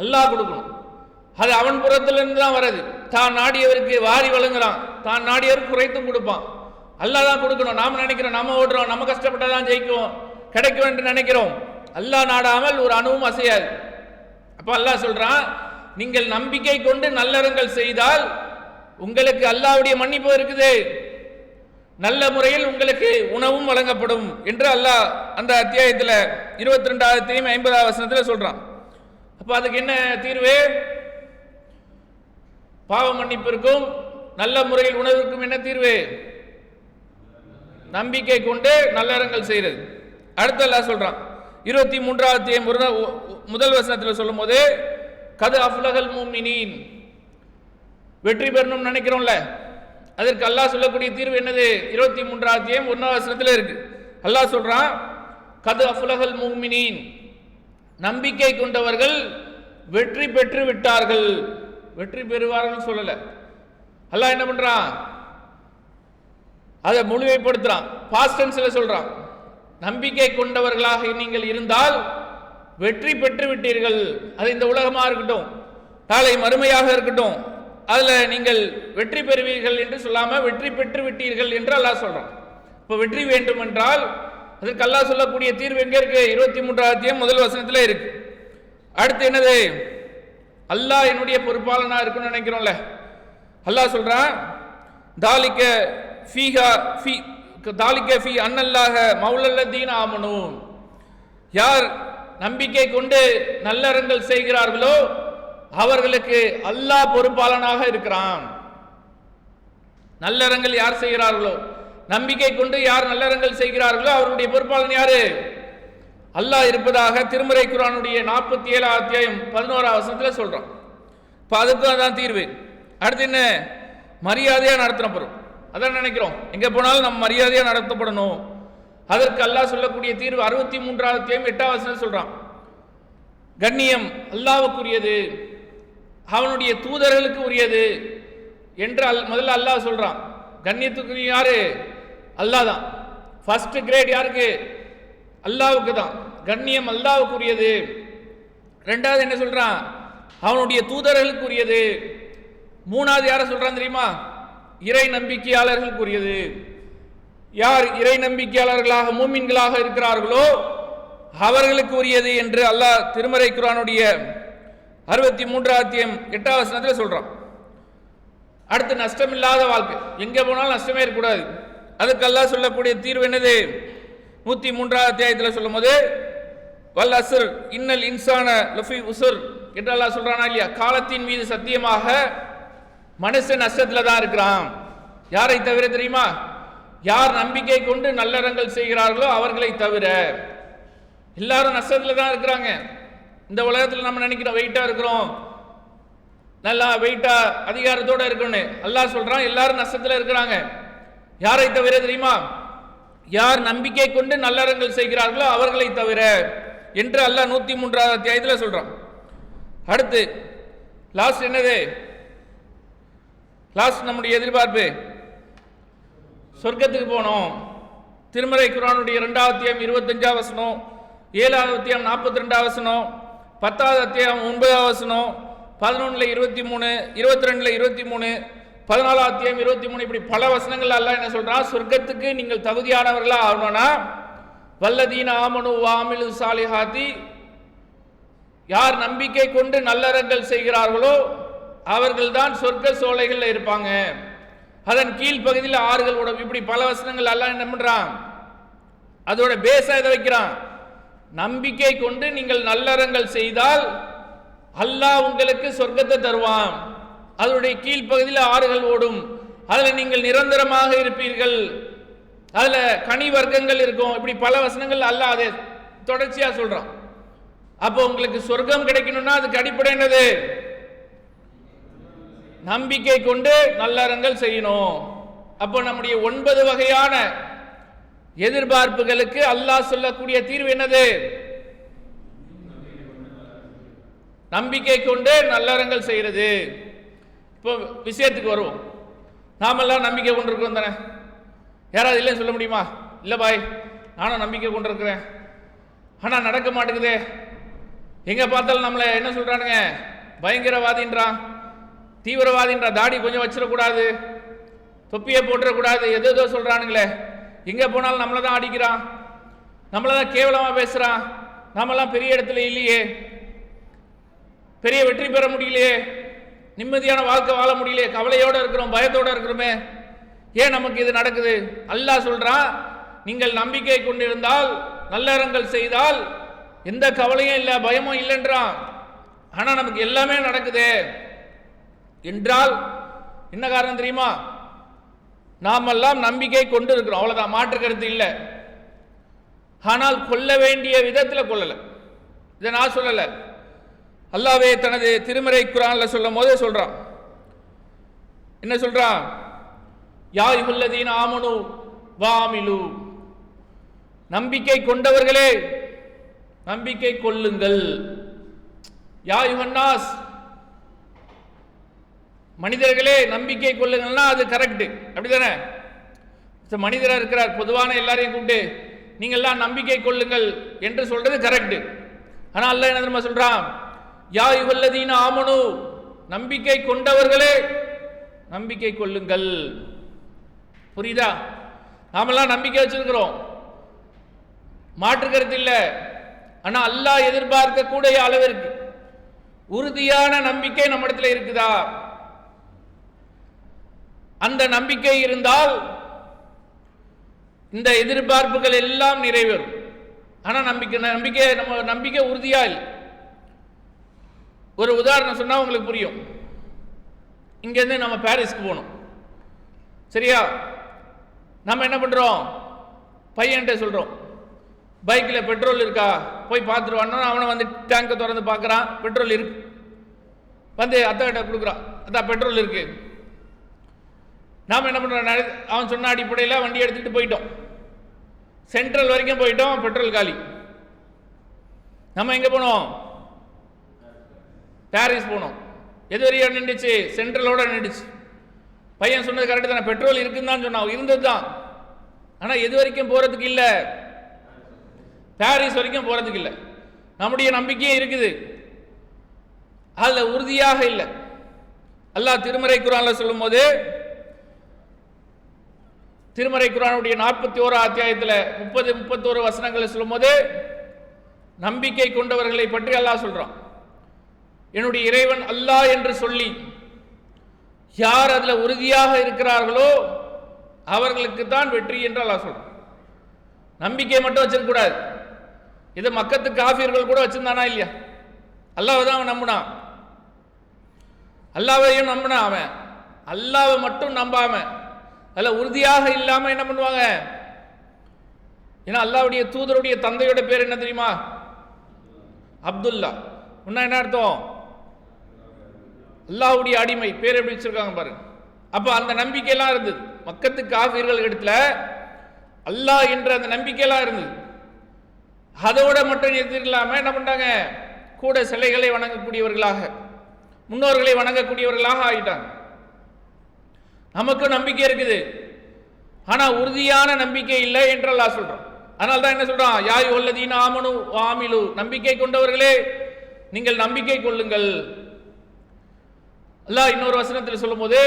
அல்லாஹ் கொடுக்கணும். அது அவன் புறத்திலிருந்து தான் வருது. தான் நாடியவருக்கு வாரி வழங்குறான், தான் நாடியவருக்கு குறைத்தும் கொடுப்பான். அல்லாஹ் தான் கொடுக்கணும். நாம நினைக்கிறோம் நம்ம ஓடுறோம், நம்ம கஷ்டப்பட்டாதான் ஜெயிக்கும், கிடைக்கும் என்று நினைக்கிறோம். அல்லாஹ் நாடாமல் ஒரு அணுவும் அசையாது. அப்ப அல்லாஹ் சொல்றான், நீங்கள் நம்பிக்கை கொண்டு நல்லறங்கள் செய்தால் உங்களுக்கு அல்லாஹ்வுடைய மன்னிப்பு இருக்குது, நல்ல முறையில் உங்களுக்கு உணவும் வழங்கப்படும் என்று அல்லாஹ் அந்த அத்தியாயத்தில் 22வது 50வது வசனத்தில் சொல்றான். அப்ப அதுக்கு என்ன தீர்வு? பாவ மன்னிப்பிற்கும் நல்ல முறையில் உணர்விற்கும் என்ன தீர்வு? நம்பிக்கை கொண்டு நல்லறங்கள் செய்யறது. அடுத்து அல்லாஹ் சொல்றான் 23வது முதல் வசனத்தில் சொல்லும் போது கது அஃப்லஹல் முஃமினீன், வெற்றி பெறணும் நினைக்கிறோம்ல, அதற்கு அல்லாஹ் சொல்லக்கூடிய தீர்வு என்னது? 23வது 1வது வசனத்தில் இருக்கு. அல்லாஹ் சொல்றான் கது அஃப்லஹல் முஃமினீன், நம்பிக்கை கொண்டவர்கள் வெற்றி பெற்று விட்டார்கள். வெற்றி பெறுவார்கள் சொல்லல, அல்லாஹ் என்ன பண்றான்? அதை முழுமைப்படுத்துறான். பாஸ்ட் டென்ஸ்ல சொல்றான், நம்பிக்கை கொண்டவர்களாக நீங்கள் இருந்தால் வெற்றி பெற்று விட்டீர்கள். அது இந்த உலகமா இருக்கட்டும், நாளை மறுமையாக இருக்கட்டும், அதுல நீங்கள் வெற்றி பெறுவீர்கள் என்று சொல்லாம வெற்றி பெற்று விட்டீர்கள் என்று அல்லாஹ் சொல்றான். இப்போ வெற்றி வேண்டும் என்றால் அதற்கு அல்லாஹ் சொல்லக்கூடிய தீர்வு எங்க இருக்கு? 23வது முதல் வசனத்துல இருக்கு. அடுத்து என்னது? அல்லாஹ் என்னுடைய பொறுப்பாளனா இருக்குன்னு நினைக்கிறோம்ல, அல்லாஹ் சொல்றான் தாலிக ஃபீஹா ஃபீ தாலிக ஃபீ அன்னல்லாஹ மௌலல்லதீன ஆமனூ, யார் நம்பிக்கை கொண்டு நல்லறங்கள் செய்கிறார்களோ அவர்களுக்கு அல்லாஹ் பொறுப்பாளனாக இருக்கிறான். நல்லறங்கள் யார் செய்கிறார்களோ, நம்பிக்கை கொண்டு யார் நல்லறங்கள் செய்கிறார்களோ அவருடைய பொறுப்பாளன் யாரு? அல்லாஹ் இருப்பதாக திருமறை குர்ஆனுடைய 47 அத்தியாயம் 11வது வசனத்துல சொல்றான். இப்ப அதுக்கும் அதான் தீர்வு. அடுத்து என்ன? மரியாதையா நடத்தப்படும். அதான் நினைக்கிறோம், எங்க போனாலும் நம்ம மரியாதையா நடத்தப்படணும். அதற்கு அல்லாஹ் சொல்லக்கூடிய தீர்வு 63வது அத்தியாயம் 8வது வசனம் சொல்றான், கண்ணியம் அல்லாஹ்வுக்குரியது, அவனுடைய தூதர்களுக்கு உரியது என்று முதல்ல அல்லாஹ் சொல்றான். கண்ணியத்துக்குரிய யாரு? அல்லாஹ் தான். ஃபர்ஸ்ட் கிரேட் யாருக்கு? அல்லாஹ்வுக்கு தான். கண்ணியம் அல்லாஹ்வுக்குரியது. ரெண்டாவது என்ன சொல்றான்? அவனுடைய தூதர்களுக்கு உரியது. மூணாவது யார சொல்றான் தெரியுமா? இறை நம்பிக்கையாளர்களுக்குரியது. யார் இறை நம்பிக்கையாளர்களாக மூமின்களாக இருக்கிறார்களோ அவர்களுக்கு உரியது என்று அல்லாஹ் திருமறை குர்ஆனுடைய 63வது அத்தியாயம் 8வது வசனத்தில் சொல்றான். அடுத்து நஷ்டம் இல்லாத வாழ்க்கை, எங்க போனாலும் நஷ்டமே இருக்கக்கூடாது. அதுக்கு அல்லாஹ் சொல்லக்கூடிய தீர்வு என்னது? 103வது அத்தியாயத்தில் சொல்லும் போது வல் அஸ்ர் இன்னல் இன்சான லஃபி உஸ்ர் என்று அல்லாஹ் சொல்றானா இல்லையா? காலத்தின் மீது சத்தியமாக மனுஷன் நஷ்டத்துல தான் இருக்கிறான். யாரை தவிர தெரியுமா? யார் நம்பிக்கை கொண்டு நல்லறங்கள் செய்கிறார்களோ அவர்களை தவிர. எல்லாரும் நஷ்டத்துல தான் இருக்கிறாங்க. இந்த உலகத்தில் நம்ம நினைக்கிறோம் வெயிட்டா இருக்கிறோம், நல்லா வெயிட்டா அதிகாரத்தோட இருக்கணும். அல்லாஹ் சொல்றான் எல்லாரும் நஷ்டத்துல இருக்கிறாங்க. யாரை தவிர தெரியுமா? யார் நம்பிக்கை கொண்டு நல்லறங்கள் செய்கிறார்களோ அவர்களை தவிர என்று அல்லாஹ் 103வது அத்தியாயத்தில் சொல்றான். அடுத்து லாஸ்ட் என்னது? லாஸ்ட் நம்முடைய எதிர்பார்ப்பு சொர்க்கத்துக்கு போனோம். திருமறை குர்ஆனுடைய 2வது அத்தியாயம் 25வது வசனம், 7வது அத்தியாயம் 42வது வசனம், 10வது அத்தியாயம் 9வது வசனம், 11ல 23, 22ல 23, 14வது அத்தியாயம் 23, இப்படி பல வசனங்கள் அல்லாஹ் என்ன சொல்றான்? சொர்க்கத்துக்கு நீங்கள் தகுதியானவர்களா ஆகணும்னா வல்லதீன ஆமனு வாமிலு சாலிஹாத்தி, யார் நம்பிக்கை கொண்டு நல்லறங்கள் செய்கிறார்களோ அவர்கள்தான் சொர்க்க சோலைகள்ல இருப்பாங்க. அதன் கீழ் பகுதியில் ஆறுகள் ஓடும். இப்படி பல வசனங்கள் அல்லாஹ் என்ன பண்றான்? அதோட பேஸா இதை வைக்கிறான். நம்பிக்கை கொண்டு நீங்கள் நல்லறங்கள் செய்தால் அல்லாஹ் உங்களுக்கு சொர்க்கத்தை தருவான். அதனுடைய கீழ்ப்பகுதியில் ஆறுகள் ஓடும். அதுல நீங்கள் நிரந்தரமாக இருப்பீர்கள். அதுல கனி வர்க்கங்கள் இருக்கும். இப்படி பல வசனங்கள் அல்லாஹ் அதை தொடர்ச்சியா சொல்றான். அப்போ உங்களுக்கு சொர்க்கம் கிடைக்கணும்னா அதுக்கு அடிப்படை என்னது? நம்பிக்கை கொண்டு நல்லறங்கள் செய்யணும். அப்போ நம்முடைய 9 வகையான எதிர்பார்ப்புகளுக்கு அல்லாஹ் சொல்லக்கூடிய தீர்வு என்னது? நம்பிக்கை கொண்டு நல்லறங்கள் செய்யறது. இப்போ விஷயத்துக்கு வருவோம். நாமெல்லாம் நம்பிக்கை கொண்டிருக்கிறோம் தானே? யாராவது இல்லைன்னு சொல்ல முடியுமா? இல்லை பாய், நானும் நம்பிக்கை கொண்டிருக்கிறேன், ஆனால் நடக்க மாட்டேங்குதே. எங்க பார்த்தாலும் நம்மளை என்ன சொல்றானுங்க? பயங்கரவாதின்றான், தீவிரவாதின்றா, தாடி கொஞ்சம் வச்சிடக்கூடாது, தொப்பியை போட்டுறக்கூடாது, எதோ சொல்றானுங்களே. எங்க போனாலும் நம்மளை தான் அடிக்கிறான், நம்மளை தான் கேவலமா பேசுறான். நாமெல்லாம் பெரிய இடத்துல இல்லையே, பெரிய வெற்றி பெற முடியலையே, நிம்மதியான வாழ்க்கை வாழ முடியலையே, கவலையோட இருக்கிறோம், பயத்தோட இருக்கிறோமே. ஏன் நமக்கு இது நடக்குது? அல்லாஹ் சொல்றான், நீங்கள் நம்பிக்கை கொண்டிருந்தால் நல்லறங்கள் செய்தால் எந்த கவலையும் இல்லை, பயமும் இல்லைன்றான். ஆனா நமக்கு எல்லாமே நடக்குதே என்றால் என்ன காரணம் தெரியுமா? நாமெல்லாம் நம்பிக்கை கொண்டு இருக்கிறோம், அவ்வளவுதான், மாற்று கருத்து இல்லை. ஆனால் கொள்ள வேண்டிய விதத்தில் கொள்ளல. இதை நான் சொல்லல, அல்லாஹ்வே தனது திருமறை குர்ஆன்ல சொல்லும் போதே சொல்றான். என்ன சொல்றான்? யா அய்யுஹல்லதீன ஆமனு வஆமிலு, நம்பிக்கை கொண்டவர்களே நம்பிக்கை கொள்ளுங்கள். யா அய்யுஹன்னாஸ், மனிதர்களே நம்பிக்கை கொள்ளுங்கள்னா அது கரெக்ட், அப்படிதானே? மனிதராக இருக்கிறார், பொதுவான எல்லாரையும் கூப்பிட்டு நீங்கள்லாம் நம்பிக்கை கொள்ளுங்கள் என்று சொல்றது கரெக்ட். ஆனால் அல்லாஹ் என்ன தெரியுமா சொல்றான்? யா அய்யுஹல்லதீன ஆமனு, நம்பிக்கை கொண்டவர்களே நம்பிக்கை கொள்ளுங்கள். புரியுதா? நாமெல்லாம் நம்பிக்கை வச்சிருக்கிறோம், மாற்று கருத்து இல்லை. ஆனா அல்லாஹ் எதிர்பார்க்கக்கூடிய அளவிற்கு உறுதியான நம்பிக்கை நம்ம இடத்துல இருக்குதா? அந்த நம்பிக்கை இருந்தால் இந்த எதிர்பார்ப்புகள் எல்லாம் நிறைவேறும். ஆனா நம்பிக்கை உறுதியா இல்லை. ஒரு உதாரணம் சொன்னா உங்களுக்கு புரியும். இங்கேருந்து நம்ம பாரிஸ்க்கு போகணும், சரியா? நம்ம என்ன பண்றோம்? பையன்கிட்ட சொல்றோம், பைக்கில் பெட்ரோல் இருக்கா, போய் பார்த்துட்டு வரணும். அவனை வந்து டேங்கை திறந்து பார்க்குறான், பெட்ரோல் இருக்கு. வந்து அத்தாட்ட கொடுக்குறான், அத்தா பெட்ரோல் இருக்கு. நாம் என்ன பண்ணுறோம்? அவன் சொன்ன அடிப்படையில் வண்டி எடுத்துகிட்டு போயிட்டோம், சென்ட்ரல் வரைக்கும் போயிட்டோம், பெட்ரோல் காலி. நம்ம எங்கே போனோம்? பாரிஸ் போனோம். எது வரையும் நின்றுச்சு? சென்ட்ரலோட நின்றுச்சு. பையன் சொன்னது கரெக்டு தானே, பெட்ரோல் இருக்குன்னு தான் சொன்னான், இருந்தது தான். ஆனால் எது வரைக்கும் போகிறதுக்கு இல்லை? பாரிஸ் வரைக்கும் போகிறதுக்கு இல்லை. நம்முடைய நம்பிக்கையே இருக்குது, அதில் உறுதியாக இல்லை. அல்லாஹ் திருமறை குர்ஆன்ல சொல்லும் போது, திருமறை குர்ஆனுடைய 41 அத்தியாயத்தில் 30-31 வசனங்களை சொல்லும் போது நம்பிக்கை கொண்டவர்களை பற்றி அல்லாஹ் சொல்றான். என்னுடைய இறைவன் அல்லாஹ் என்று சொல்லி யார் அதில் உறுதியாக இருக்கிறார்களோ அவர்களுக்கு தான் வெற்றி என்று அல்லாஹ் சொல்றான். நம்பிக்கை மட்டும் வச்சிருக்க கூடாது. இது மக்கத்து காஃபிர்கள் கூட வச்சிருந்தானா இல்லையா? அல்லாஹ் தான் அவன் நம்பினான், அல்லாஹ்வையும் நம்பினான். அவன் அல்லாஹ்வை மட்டும் நம்பாம அதில் உறுதியாக இல்லாமல் என்ன பண்ணுவாங்க? ஏன்னா அல்லாஹ்வுடைய தூதருடைய தந்தையோட பேர் என்ன தெரியுமா? அப்துல்லா. உன்ன என்ன அர்த்தம்? அல்லாஹ்வுடைய அடிமை. பேர் எப்படி வச்சிருக்காங்க பாருங்க. அப்போ அந்த நம்பிக்கையெல்லாம் இருந்தது மக்கத்து காஃபிர்கள் இடத்துல, அல்லாஹ் என்ற அந்த நம்பிக்கையெல்லாம் இருந்தது. அதோட மட்டும் நிறுத்திடலாம என்ன பண்ணாங்க? கூட சிலைகளை வணங்கக்கூடியவர்களாக, முன்னோர்களை வணங்கக்கூடியவர்களாக ஆகிட்டாங்க. நமக்கு நம்பிக்கை இருக்குது, ஆனா உறுதியான நம்பிக்கை இல்லை என்று அல்லாஹ் சொல்றான். அதனால தான் என்ன சொல்றான்? யா அய்யுஹல்லதீன ஆமனு வஆமிலு, நம்பிக்கை கொண்டவர்களே நீங்கள் நம்பிக்கை கொள்ளுங்கள். அல்லாஹ் இன்னொரு வசனத்தில் சொல்லும் போது,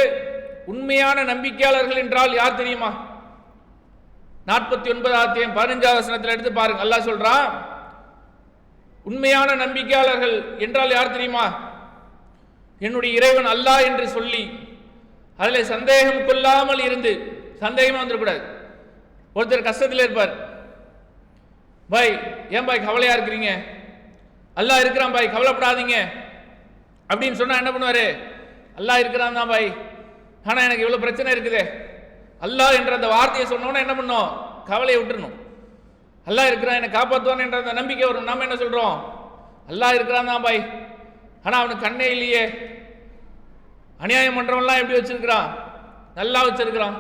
உண்மையான நம்பிக்கையாளர்கள் என்றால் யார் தெரியுமா? 49 அத்தியாயம் 15 வசனத்தில் எடுத்து பாருங்க. அல்லாஹ் சொல்றான், உண்மையான நம்பிக்கையாளர்கள் என்றால் யார் தெரியுமா? என்னுடைய இறைவன் அல்லாஹ் என்று சொல்லி அதில் சந்தேகம் கொள்ளாமல் இருந்து, சந்தேகமே வந்துடக்கூடாது. ஒருத்தர் கஷ்டத்தில் இருப்பார், பாய் ஏன் பாய் கவலையா இருக்கிறீங்க? அல்லாஹ் இருக்கிறான் பாய், கவலைப்படாதீங்க அப்படின்னு சொன்னா என்ன பண்ணுவாரு? அல்லாஹ் இருக்கிறான் தான் பாய், ஆனா எனக்கு இவ்வளவு பிரச்சனை இருக்குதே. அல்லாஹ் என்ற அந்த வார்த்தையை சொன்னோன்னா என்ன பண்ணும்? கவலையை விட்டுறணும். அல்லாஹ் இருக்கிறான், என்னை காப்பாற்றுவான் என்ற அந்த நம்பிக்கை வரும். நாம என்ன சொல்றோம்? அல்லாஹ் இருக்கிறான் தான் பாய், ஆனா அவனுக்கு கண்ணே இல்லையே. அநியாயம் பண்றவன்லாம் எப்படி வச்சிருக்கிறான்? நல்லா வச்சிருக்கிறான்.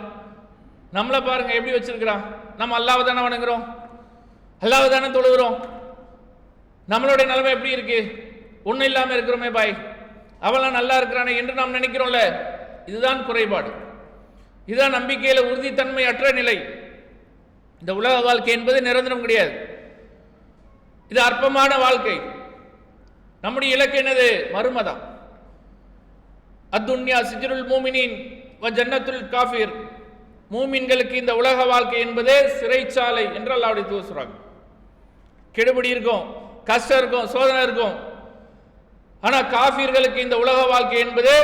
நம்மளை பாருங்க எப்படி வச்சிருக்கிறான். நம்ம அல்லாஹ்வை தானே வணங்குறோம், அல்லாஹ்வை தானே தொழுகிறோம். நம்மளுடைய நிலைமை எப்படி இருக்கு? ஒன்றும் இல்லாமல் இருக்கிறோமே பாய், அவெல்லாம் நல்லா இருக்கிறானே என்று நாம் நினைக்கிறோம்ல. இதுதான் குறைபாடு. இதுதான் நம்பிக்கையில உறுதித்தன்மை அற்ற நிலை. இந்த உலக வாழ்க்கை என்பது நிரந்தரம் கிடையாது, இது அற்பமான வாழ்க்கை. நம்முடைய இலக்கு என்னது? மறுமதம். அத்துன்யா சிஜ்ருல் மூமினின் வ ஜன்னத்துல் காஃபிர், மூமின்களுக்கு இந்த உலக வாழ்க்கை என்பதே சிறைச்சாலை என்று அல்லாஹ்வுடைய தூதர் சொல்றாங்க. கெடுபிடி இருக்கும், கஷ்டம் இருக்கும், சோதனை இருக்கும். ஆனா காஃபிர்களுக்கு இந்த உலக வாழ்க்கை என்பது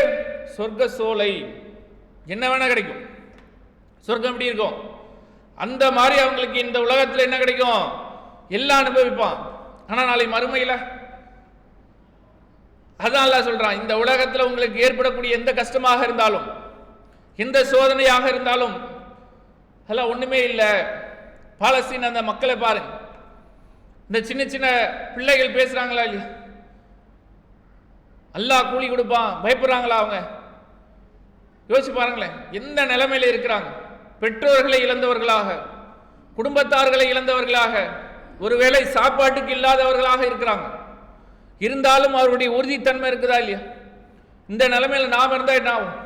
சொர்க்க சோலை. என்ன வேணா கிடைக்கும், சொர்க்கம் எப்படி இருக்கும் அந்த மாதிரி அவங்களுக்கு இந்த உலகத்தில் என்ன கிடைக்கும்? எல்லாம் அனுபவிப்பான். ஆனா நாளை மறுமையில் அதான் அல்லாஹ் சொல்றான், இந்த உலகத்தில் உங்களுக்கு ஏற்படக்கூடிய எந்த கஷ்டமாக இருந்தாலும், எந்த சோதனையாக இருந்தாலும், அதெல்லாம் ஒண்ணுமே இல்லை. பாலஸ்தீன் அந்த மக்களை பாருங்க, இந்த சின்ன சின்ன பிள்ளைகள் பேசுறாங்களா இல்லையா? அல்லாஹ் கூலி கொடுப்பான், பயப்படுறாங்களா அவங்க? யோசிச்சு பாருங்களேன், எந்த நிலைமையில இருக்கிறாங்க. பெற்றோர்களை இழந்தவர்களாக, குடும்பத்தார்களை இழந்தவர்களாக, ஒருவேளை சாப்பாட்டுக்கு இல்லாதவர்களாக இருக்கிறாங்க. இருந்தாலும் அவருடைய உறுதித்தன்மை இருக்குதா இல்லையா? இந்த நிலைமையில நாம் இருந்தா என்ன ஆகும்?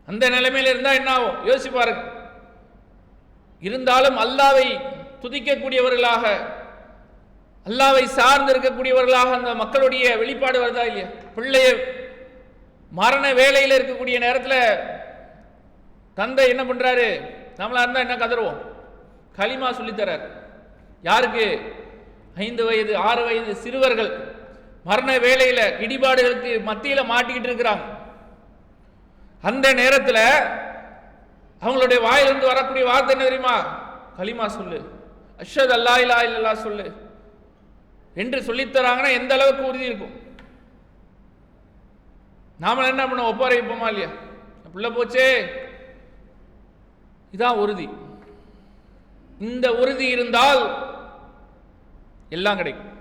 அந்த நிலைமையில இருந்தா என்ன ஆகும்? யோசிச்சு பாருங்க. இருந்தாலும் அல்லாவை துதிக்கக்கூடியவர்களாக, அல்லாவை சார்ந்து இருக்கக்கூடியவர்களாக அந்த மக்களுடைய வெளிப்பாடு வருதா இல்லையா? பிள்ளைய மரண வேலையில் இருக்கக்கூடிய நேரத்தில் தந்தை என்ன பண்றாரு? நம்மளா இருந்தா என்ன கதறுவோம்? களிமா சொல்லித்தரார். யாருக்கு? 5 வயது 6 வயது சிறுவர்கள் மரண வேலையில இடிபாடுகளுக்கு மத்தியில மாட்டிக்கிட்டு இருக்கிறாங்க. அந்த நேரத்தில் அவங்களுடைய வாயிலிருந்து வரக்கூடிய வார்த்தை என்ன தெரியுமா? களிமா சொல்லு, அஷ்ஹது அல்லா இலாஹ இல்லல்லாஹ் சொல்லு என்று சொல்லித்தராங்கன்னா எந்த அளவுக்கு உறுதி இருக்கும்? நாம என்ன பண்ண ஒப்பாரிப்போமா இல்லையா? பிள்ளை போச்சே, இதான் உறுதி. இந்த உறுதி இருந்தால் எல்லாம் கிடைக்கும்.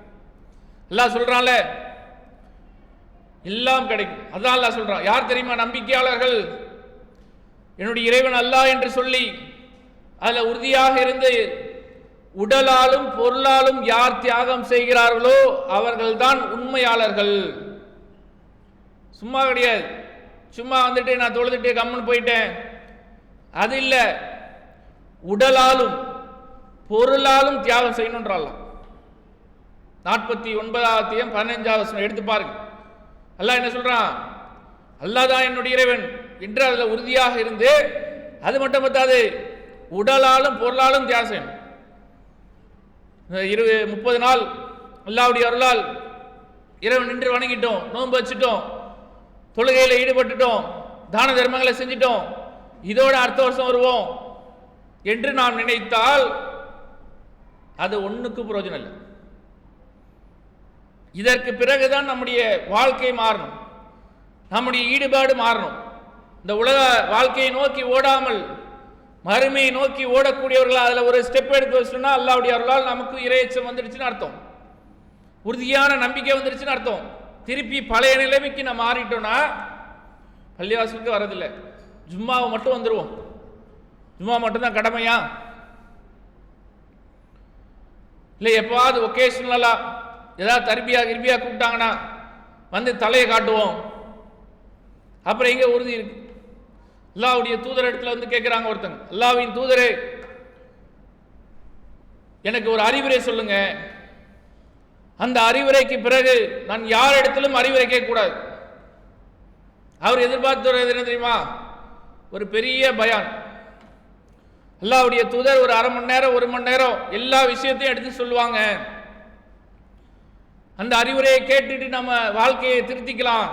அல்லாஹ் சொல்றான்ல, எல்லாம் கிடைக்கும். அதான் அல்லாஹ் சொல்றான். யார் தெரியுமா நம்பிக்கையாளர்கள்? என்னுடைய இறைவன் அல்லாஹ் என்று சொல்லி அதுல உறுதியாக இருந்து உடலாலும் பொருளாலும் யார் தியாகம் செய்கிறார்களோ அவர்கள்தான் உண்மையாளர்கள். சும்மா கிடையாது, சும்மா வந்துட்டு நான் தொழுதுட்டு கம்முன்னு போயிட்டேன், அது இல்லை. உடலாலும் பொருளாலும் தியாகம் செய்யணுன்றால் 49 15 எடுத்து பாருங்க. அல்லாஹ் என்ன சொல்றான்? அல்லாஹ் தான் என்னுடைய இறைவன் என்று அதில் உறுதியாக இருந்து, அது மட்டும் பத்தாது, உடலாலும் பொருளாலும் தியாகம் செய்யணும். 30 நாள் அல்லாஹ்வுடைய அருளால் இறைவன் நின்று வணங்கிட்டோம், நோன்பு வச்சுட்டோம், தொழுகையில் ஈடுபட்டுட்டோம், தான தர்மங்களை செஞ்சிட்டோம், இதோட அடுத்த வருஷம் வருவோம் என்று நாம் நினைத்தால் அது ஒண்ணுக்கு பிரயோஜனம் இல்லை. இதற்கு பிறகுதான் நம்முடைய வாழ்க்கை மாறணும், நம்முடைய ஈடுபாடு மாறணும். இந்த உலக வாழ்க்கையை நோக்கி ஓடாமல் மறுமையை நோக்கி ஓடக்கூடியவர்கள் அதில் ஒரு ஸ்டெப் எடுத்து வச்சுன்னா அல்லாஹ்வுடைய அருளால் நமக்கு இறையச்சம் வந்துடுச்சுன்னு அர்த்தம், உறுதியான நம்பிக்கை வந்துடுச்சுன்னு அர்த்தம். திருப்பி பழைய நிலைமைக்கு நம்ம மாறிட்டோம்னா பள்ளிவாசலுக்கு வரதில்லை, ஜும்மாவை மட்டும் வந்துடுவோம். ஜும்மா மட்டும்தான் கடமையா? இல்லை எப்பாவது ஒகேஷனலா ஏதாவது தர்பியா கிருபியா கூப்பிட்டாங்கன்னா வந்து தலையை காட்டுவோம். அப்புறம் எங்க உறுதி இருக்கு? அல்லாஹ்வுடைய தூதர் இடத்துல வந்து கேட்கிறாங்க ஒருத்தங்க, அல்லாஹ்வின் தூதரே எனக்கு ஒரு அறிவுரை சொல்லுங்க. அந்த அறிவுரைக்கு பிறகு நான் யார் இடத்திலும் அறிவுரை கேட்கக்கூடாது. அவர் எதிர்பார்த்து என்ன தெரியுமா? ஒரு பெரிய பயான். அல்லாஹ்வுடைய தூதர் ஒரு அரை மணி நேரம் 1 மணி நேரம் எல்லா விஷயத்தையும் எடுத்து சொல்லுவாங்க. அந்த அறிவுரையை கேட்டுட்டு நம்ம வாழ்க்கையை திருத்திக்கலாம்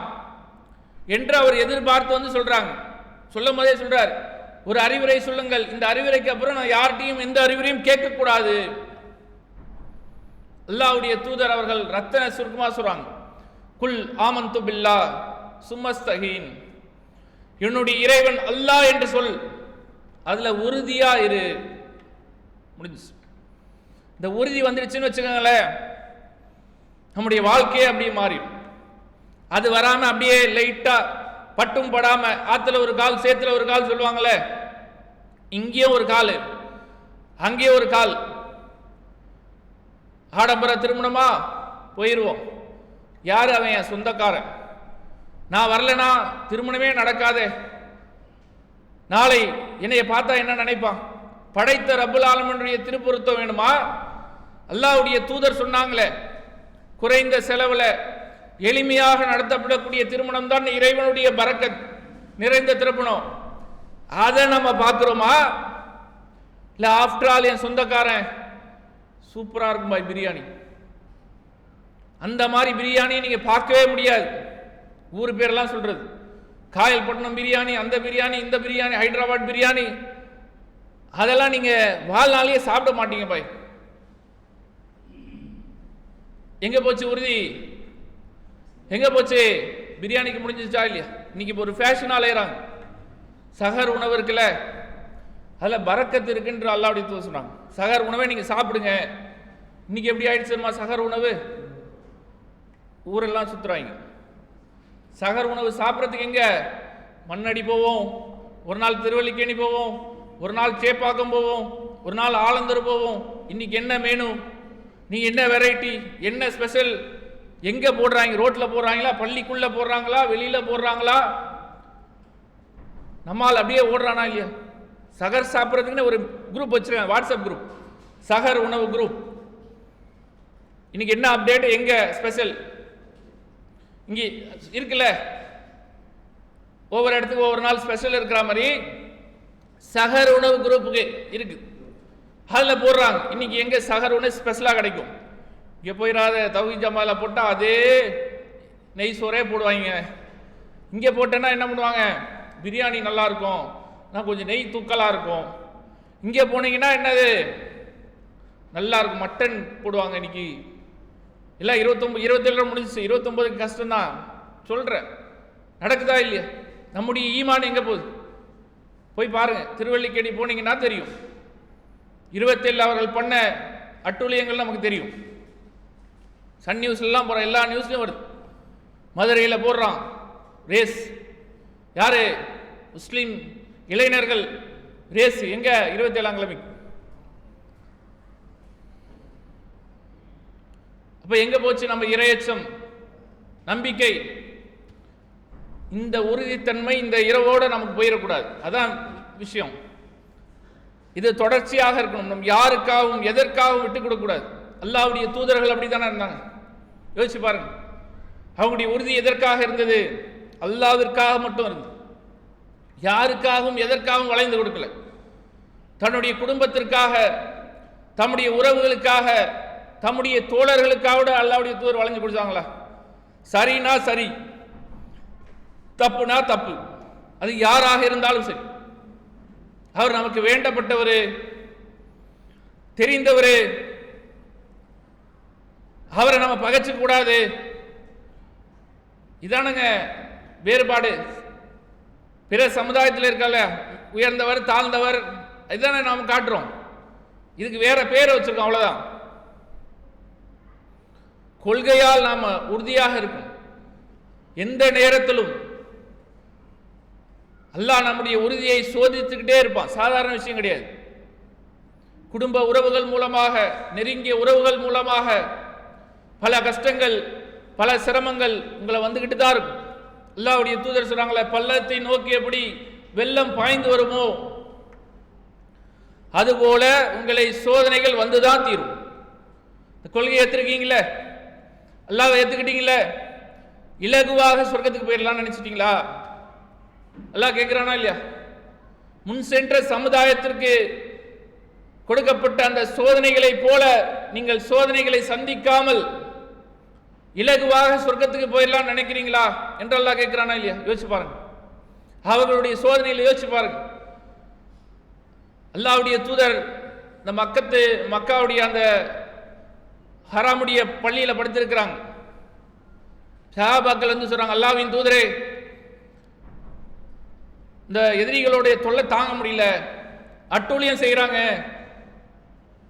என்று அவர் எதிர்பார்த்து வந்து சொல்றாங்க. சொல்லும் போதே சொல்றார், ஒரு அறிவுரை சொல்லுங்கள், இந்த அறிவுரைக்கு அப்புறம் நான் யார்கிட்டையும் எந்த அறிவுரையும் கேட்கக்கூடாது. அல்லாஹ்வுடைய தூதர் அவர்கள் ரத்தன சுருக்கமா சொல்றாங்க, குல் ஆமன்து பில்லாஹ் சும்மஸ்தகீன், என்னுடைய இறைவன் அல்லாஹ் என்று சொல், அதுல உறுதியா இரு. முடிஞ்சு. இந்த உறுதி வந்துடுச்சுன்னு வச்சுக்கோங்களேன், நம்முடைய வாழ்க்கையே அப்படியே மாறிடும். அது வராம அப்படியே லைட்டா பட்டும் படாம ஆத்துல ஒரு கால் சேத்துல ஒரு கால் சொல்லுவாங்களே, இங்கேயும் ஒரு கால் அங்கேயும் ஒரு கால், ஆடம்பர திருமணமா போயிடுவோம். யாரு அவன்? என் சொந்தக்காரன், நான் வரலனா திருமணமே நடக்காதே, நாளை என்னைய பார்த்தா என்ன நினைப்பான்? படைத்த ரப்புல் ஆலமீனுடைய திருப்பொருத்தம் வேணுமா? அல்லாஹ்வுடைய தூதர் சொன்னாங்களே, குறைந்த செலவுல எளிமையாக நடத்தப்படக்கூடிய திருமணம் தான் இறைவனுடைய பரக்கத் நிறைந்த திருமணம். அதை நம்ம பார்க்கிறோமா? இல்ல ஆஃப்டர் ஆல் என் சொந்தக்காரன் சூப்பரா இருக்கும் பாய் பிரியாணி, அந்த மாதிரி பிரியாணி நீங்க பார்க்கவே முடியாது. ஊர் பேரெல்லாம் சொல்றது, காயல்பட்டினம் பிரியாணி, அந்த பிரியாணி, இந்த பிரியாணி, ஹைதராபாத் பிரியாணி, அதெல்லாம் நீங்க வாழ்நாளையே சாப்பிட மாட்டீங்க பாய். எங்க போச்சு உறுதி? எங்க போச்சு? பிரியாணிக்கு முடிஞ்சிச்சா இல்லையா? இன்னைக்கு ஒரு ஃபேஷன் அலையிறாங்க. சஹர் உணவு இருக்குல்ல, அதில் பரக்கத்து இருக்குன்ற அல்லாஹ்வுடைய தூதர் சொன்னாங்க. சஹர் உணவை நீங்கள் சாப்பிடுங்க. இன்னைக்கு எப்படி ஆயிடுச்சுமா சஹர் உணவு? ஊரெல்லாம் சுற்றுறாங்க. சஹர் உணவு சாப்பிட்றதுக்கு எங்க? மண்ணடி போவோம், ஒரு நாள் திருவல்லிக்கேணி போவோம், ஒரு நாள் சேப்பாக்கம் போவோம், ஒரு நாள் ஆலந்தூர் போவோம். இன்னைக்கு என்ன மெனு, நீ என்ன வெரைட்டி, என்ன ஸ்பெஷல், எங்க போடுறாங்க? ரோட்ல போடுறாங்களா, பள்ளிக்குள்ள போடுறாங்களா, வெளியில போடுறாங்களா? நம்மால் அப்படியே ஓடுறானா இல்லையா? சஹர் சாப்பிட்றதுக்குன்னு ஒரு குரூப் வச்சிருக்கேன், வாட்ஸ்அப் குரூப், சஹர் உணவு குரூப். இன்னைக்கு என்ன அப்டேட், எங்க ஸ்பெஷல் இங்க இருக்குல்ல, ஒவ்வொரு இடத்துக்கு ஒவ்வொரு நாள் ஸ்பெஷல் இருக்கிற மாதிரி சஹர் உணவு குரூப்புக்கு இருக்கு. அதில் போடுறாங்க இன்னைக்கு எங்க சஹர் உணவு ஸ்பெஷலாக கிடைக்கும். இங்கே போயிடாத தௌஹீத் ஜமால போட்டால் அதே நெய் சோறே போடுவாங்க. இங்கே போட்டேன்னா என்ன பண்ணுவாங்க? பிரியாணி நல்லா இருக்கும், நான் கொஞ்சம் நெய் தூக்கலாக இருக்கும். இங்கே போனீங்கன்னா என்னது நல்லா இருக்கும், மட்டன் போடுவாங்க. இன்னைக்கு இல்லை 29 27 முடிஞ்சிச்சு, 29 கஷ்டம்தான் சொல்கிறேன். நடக்குதா இல்லையா? நம்முடைய ஈமான் எங்கே போகுது? போய் பாருங்க, திருவல்லிக்கேணி போனீங்கன்னா தெரியும். 27 அவர்கள் பண்ண அட்டூழியங்கள் நமக்கு தெரியும். சன் நியூஸ்லாம் போகிற எல்லா நியூஸ்லையும் வருது. மதுரையில் போடுறான் ரேஸ், யாரு? முஸ்லீம் இளைஞர்கள் ரேஸ். எங்க? 27ஆம் கிழமைக்கு. அப்ப எங்க போச்சு நம்ம இறையச்சம், நம்பிக்கை? இந்த உறுதித்தன்மை இந்த இரவோட நமக்கு போயிடக்கூடாது. அதான் விஷயம். இது தொடர்ச்சியாக இருக்கணும். நம்ம யாருக்காகவும் எதற்காகவும் விட்டு கொடுக்கக்கூடாது. அல்லாஹ்வுடைய தூதர்கள் அப்படித்தானே இருந்தாங்க. யோசிச்சு பாருங்க, அவங்களுடைய உறுதி எதற்காக இருந்தது? அல்லாஹ்விற்காக மட்டும் இருந்தது. யாருக்காகவும் எதற்காகவும் வளைந்து கொடுக்கல. தன்னுடைய குடும்பத்திற்காக, தம்முடைய உறவுகளுக்காக, தம்முடைய தோழர்களுக்காக அல்லாஹ்வுடைய தூதர் வளைஞ்சு கொடுத்தாங்களா? சரினா சரி, தப்புனா தப்பு. அது யாராக இருந்தாலும் சரி, அவர் நமக்கு வேண்டப்பட்டவர், தெரிந்தவர், அவரை நம்ம பகைச்சு கூடாது. இதானுங்க வேறுபாடு. பிற சமுதாயத்தில் இருக்கல, உயர்ந்தவர் தாழ்ந்தவர், இதுதானே நாம் காட்டுறோம். இதுக்கு வேற பேர் வச்சிருக்கோம், அவ்வளவுதான். கொள்கையால் நாம உறுதியாக இருக்கும். எந்த நேரத்திலும் அல்லாஹ் நம்முடைய உறுதியை சோதித்துக்கிட்டே இருப்பான். சாதாரண விஷயம் கிடையாது. குடும்ப உறவுகள் மூலமாக, நெருங்கிய உறவுகள் மூலமாக பல கஷ்டங்கள், பல சிரமங்கள் உங்களை வந்துகிட்டு தான் இருக்கும். அல்லாஹ்வுடைய தூதர் சொல்றாங்களே, பள்ளத்தை நோக்கி எப்படி வெள்ளம் பாய்ந்து வருமோ அதுபோல உங்களை சோதனைகள் வந்துதான் தீரும். கொள்கையை ஏற்றிருக்கீங்களே, அல்லாஹ்வை ஏத்துக்கிட்டீங்களே, இலகுவாக சொர்க்கத்துக்கு போயிடலாம் நினைச்சிட்டீங்களா? அல்லாஹ் கேட்கிறானா இல்லையா? முன் சென்ற சமுதாயத்திற்கு கொடுக்கப்பட்ட அந்த சோதனைகளை போல நீங்கள் சோதனைகளை சந்திக்காமல் இலகுவாக சொர்க்கத்துக்கு போயிடலாம் நினைக்கிறீங்களா என்று அல்லாஹ் கேட்கிறானா இல்லையா? யோசிச்சு பாருங்க. அவர்களுடைய சோதனையில் யோசிச்சு பாருங்க. அல்லாஹ்வுடைய தூதர் இந்த மக்காவுடைய அந்த ஹராமுடைய பள்ளியில் படுத்திருக்கிறாங்க. சஹாபாக்கள் வந்து சொல்றாங்க, அல்லாஹ்வின் தூதரே, இந்த எதிரிகளுடைய தொல்லை தாங்க முடியல, அட்டூழியம் செய்கிறாங்க.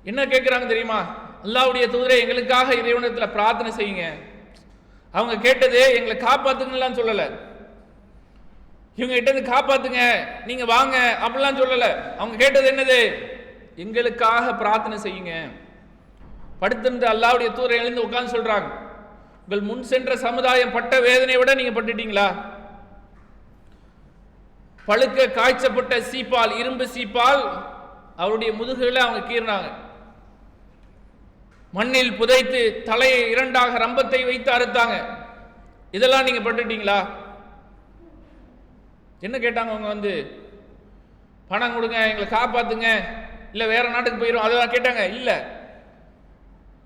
என்ன கேட்குறாங்க தெரியுமா? அல்லாஹ்வுடைய தூதரே, எங்களுக்காக இறைவனிடத்தில் பிரார்த்தனை செய்யுங்க. அவங்க கேட்டது எங்களை காப்பாத்துங்கலாம் சொல்லலை. இவங்க கிட்ட இருந்து காப்பாத்துங்க, நீங்க வாங்க அப்படிலாம் சொல்லலை. அவங்க கேட்டது என்னது? எங்களுக்காக பிரார்த்தனை செய்யுங்க. படுத்திருந்த அல்லாஹ்வுடைய தூதரை எழுந்து உட்கார்ந்து சொல்றாங்க, உங்கள் முன் சென்ற சமுதாயம் பட்ட வேதனையை விட நீங்க பட்டுட்டீங்களா? பழுக்க காய்ச்சப்பட்ட சீப்பால், இரும்பு சீப்பால் அவருடைய முதுகுகளை அவங்க கீறினாங்க. மண்ணில் புதைத்து தலையை இரண்டாக ரம்பத்தை வைத்து அறுத்தாங்க. இதெல்லாம் நீங்க பட்டுட்டீங்களா? என்ன கேட்டாங்க அவங்க? வந்து பணம் கொடுங்க, எங்களை காப்பாத்துங்க, இல்ல வேற நாட்டுக்கு போயிடும், அதெல்லாம் கேட்டாங்க. இல்ல,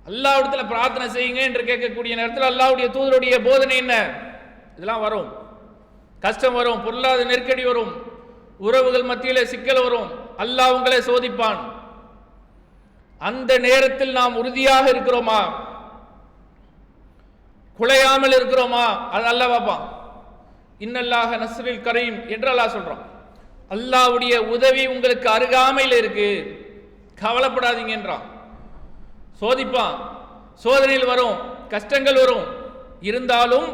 அல்லாஹ்விடத்துல பிரார்த்தனை செய்யுங்க என்று கேட்கக்கூடிய நேரத்தில் அல்லாஹ்வுடைய தூதருடைய போதனை என்ன? இதெல்லாம் வரும், கஷ்டம் வரும், பொருளாதார நெருக்கடி வரும், உறவுகள் மத்தியிலே சிக்கல் வரும், அல்லாஹ் உங்களை சோதிப்பான். அந்த நேரத்தில் நாம் உறுதியாக இருக்கிறோமா? குலையாமல் இருக்கிறோமா? அது அல்லாஹ் பார்ப்பான். இன்னல்லாஹ நஸ்ரில் கரீம் என்று அல்லாஹ் சொல்றான். அல்லாஹ்வுடைய உதவி உங்களுக்கு அருகாமையில் இருக்கு, கவலைப்படாதீங்க என்றான். சோதிப்பான், சோதனையில் வரும், கஷ்டங்கள் வரும், இருந்தாலும்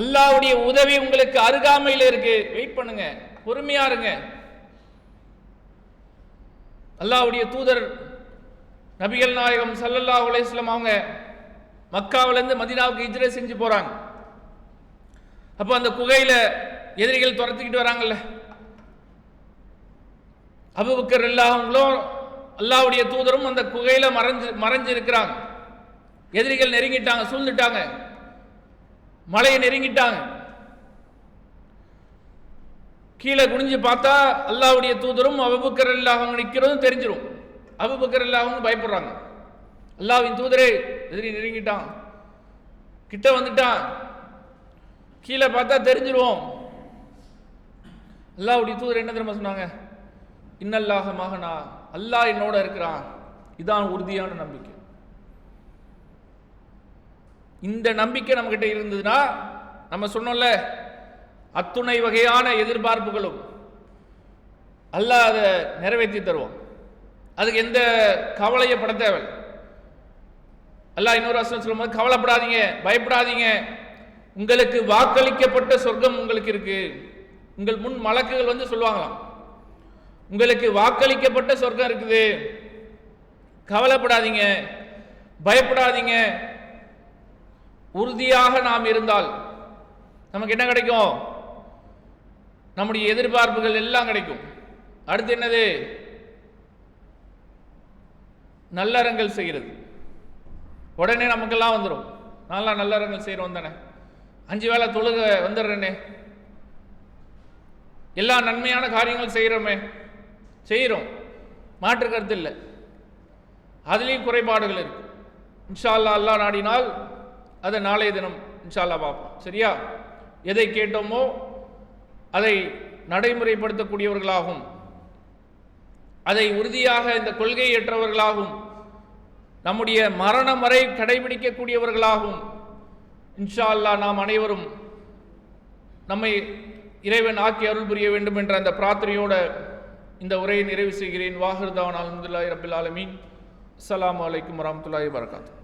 அல்லாஹ்வுடைய உதவி உங்களுக்கு அருகாமையில் இருக்கு. வெயிட் பண்ணுங்க, பொறுமையா இருங்க. அல்லாஹ்வுடைய தூதர் நபிகள் நாயகம் ஸல்லல்லாஹு அலைஹி வஸல்லம் அவங்க மக்காவிலிருந்து மதீனாவுக்கு ஹிஜ்ரத் செஞ்சு போறாங்க. அப்போ அந்த குகையில எதிரிகள் துரத்திக்கிட்டு வராங்கல்ல, அபூபக்கர் ரலியல்லாஹுவும் அல்லாஹ்வுடைய தூதரும் அந்த குகையில மறைஞ்சு இருக்கிறாங்க. எதிரிகள் நெருங்கிட்டாங்க, சூழ்ந்துட்டாங்க, மலையை நெருங்கிட்டாங்க. கீழே குனிஞ்சு பார்த்தா அல்லாஹ்வுடைய தூதரும் அபூபக்கர் ரலியல்லாஹு நிற்கிறதும் தெரிஞ்சிடும். அபூபக்கர் ரலியல்லாஹு பயப்படுறாங்க. அல்லாஹ்வின் தூதரே, எதிரி நெருங்கிட்டான், கிட்ட வந்துட்டான், கீழே பார்த்தா தெரிஞ்சிருவோம். அல்லாஹ்வுடைய தூதர் என்ன தெரியுமா சொன்னாங்க? இன்னல்லாஹ மகனா, அல்லாஹ் என்னோட இருக்கிறான். இதான் உறுதியான நம்பிக்கை. இந்த நம்பிக்கை நம்ம கிட்ட இருந்ததுன்னா, நம்ம சொன்னோம்ல, அத்துணை வகையான எதிர்பார்ப்புகளும் அல்லாஹ் அதை நிறைவேற்றி தருவோம். அதுக்கு எந்த கவலையை பட தேவை. அல்லாஹ் இன்னொரு வசனம் சொல்லும்போது, கவலைப்படாதீங்க, பயப்படாதீங்க, உங்களுக்கு வாக்களிக்கப்பட்ட சொர்க்கம் உங்களுக்கு இருக்கு. உங்கள் முன் மலக்குகள் வந்து சொல்லுவாங்களாம், உங்களுக்கு வாக்களிக்கப்பட்ட சொர்க்கம் இருக்குது, கவலைப்படாதீங்க, பயப்படாதீங்க. உறுதியாக நாம் இருந்தால் நமக்கு என்ன கிடைக்கும்? நம்முடைய எதிர்பார்ப்புகள் எல்லாம் கிடைக்கும். அடுத்து என்னது? நல்லறங்கள் செய்கிறது. உடனே நமக்கெல்லாம் வந்துடும். நல்லா நல்லறங்கள் செய்கிறோம் தானே, 5 வேளை தொழுக வந்துடுறேனே, எல்லா நன்மையான காரியங்கள் செய்கிறோமே, செய்கிறோம், மாற்று கருத்து இல்லை. அதுலேயும் குறைபாடுகள் இருக்கு. இன்ஷா அல்லாஹ் அல்லாஹ் நாடினால் அதை நாளைய தினம் இன்ஷா அல்லாஹ் பார்ப்போம். சரியா? எதை கேட்டோமோ அதை நடைமுறைப்படுத்தக்கூடியவர்களாகும், அதை உறுதியாக இந்த கொள்கை ஏற்றவர்களாகும், நம்முடைய மரணம் வரை கடைபிடிக்கக்கூடியவர்களாகும் இன்ஷா அல்லாஹ் நாம் அனைவரும் நம்மை இறைவன் ஆக்கி அருள் புரிய வேண்டும் என்ற அந்த பிரார்த்தனையோட இந்த உரையை நிறைவு செய்கிறேன். வாஹிர் தவானா அல்ஹம்துலில்லாஹி ரப்பில் ஆலமீன். அஸ்ஸலாமு அலைக்கும் வரஹ்மத்துல்லாஹி வபரகாத்துஹு.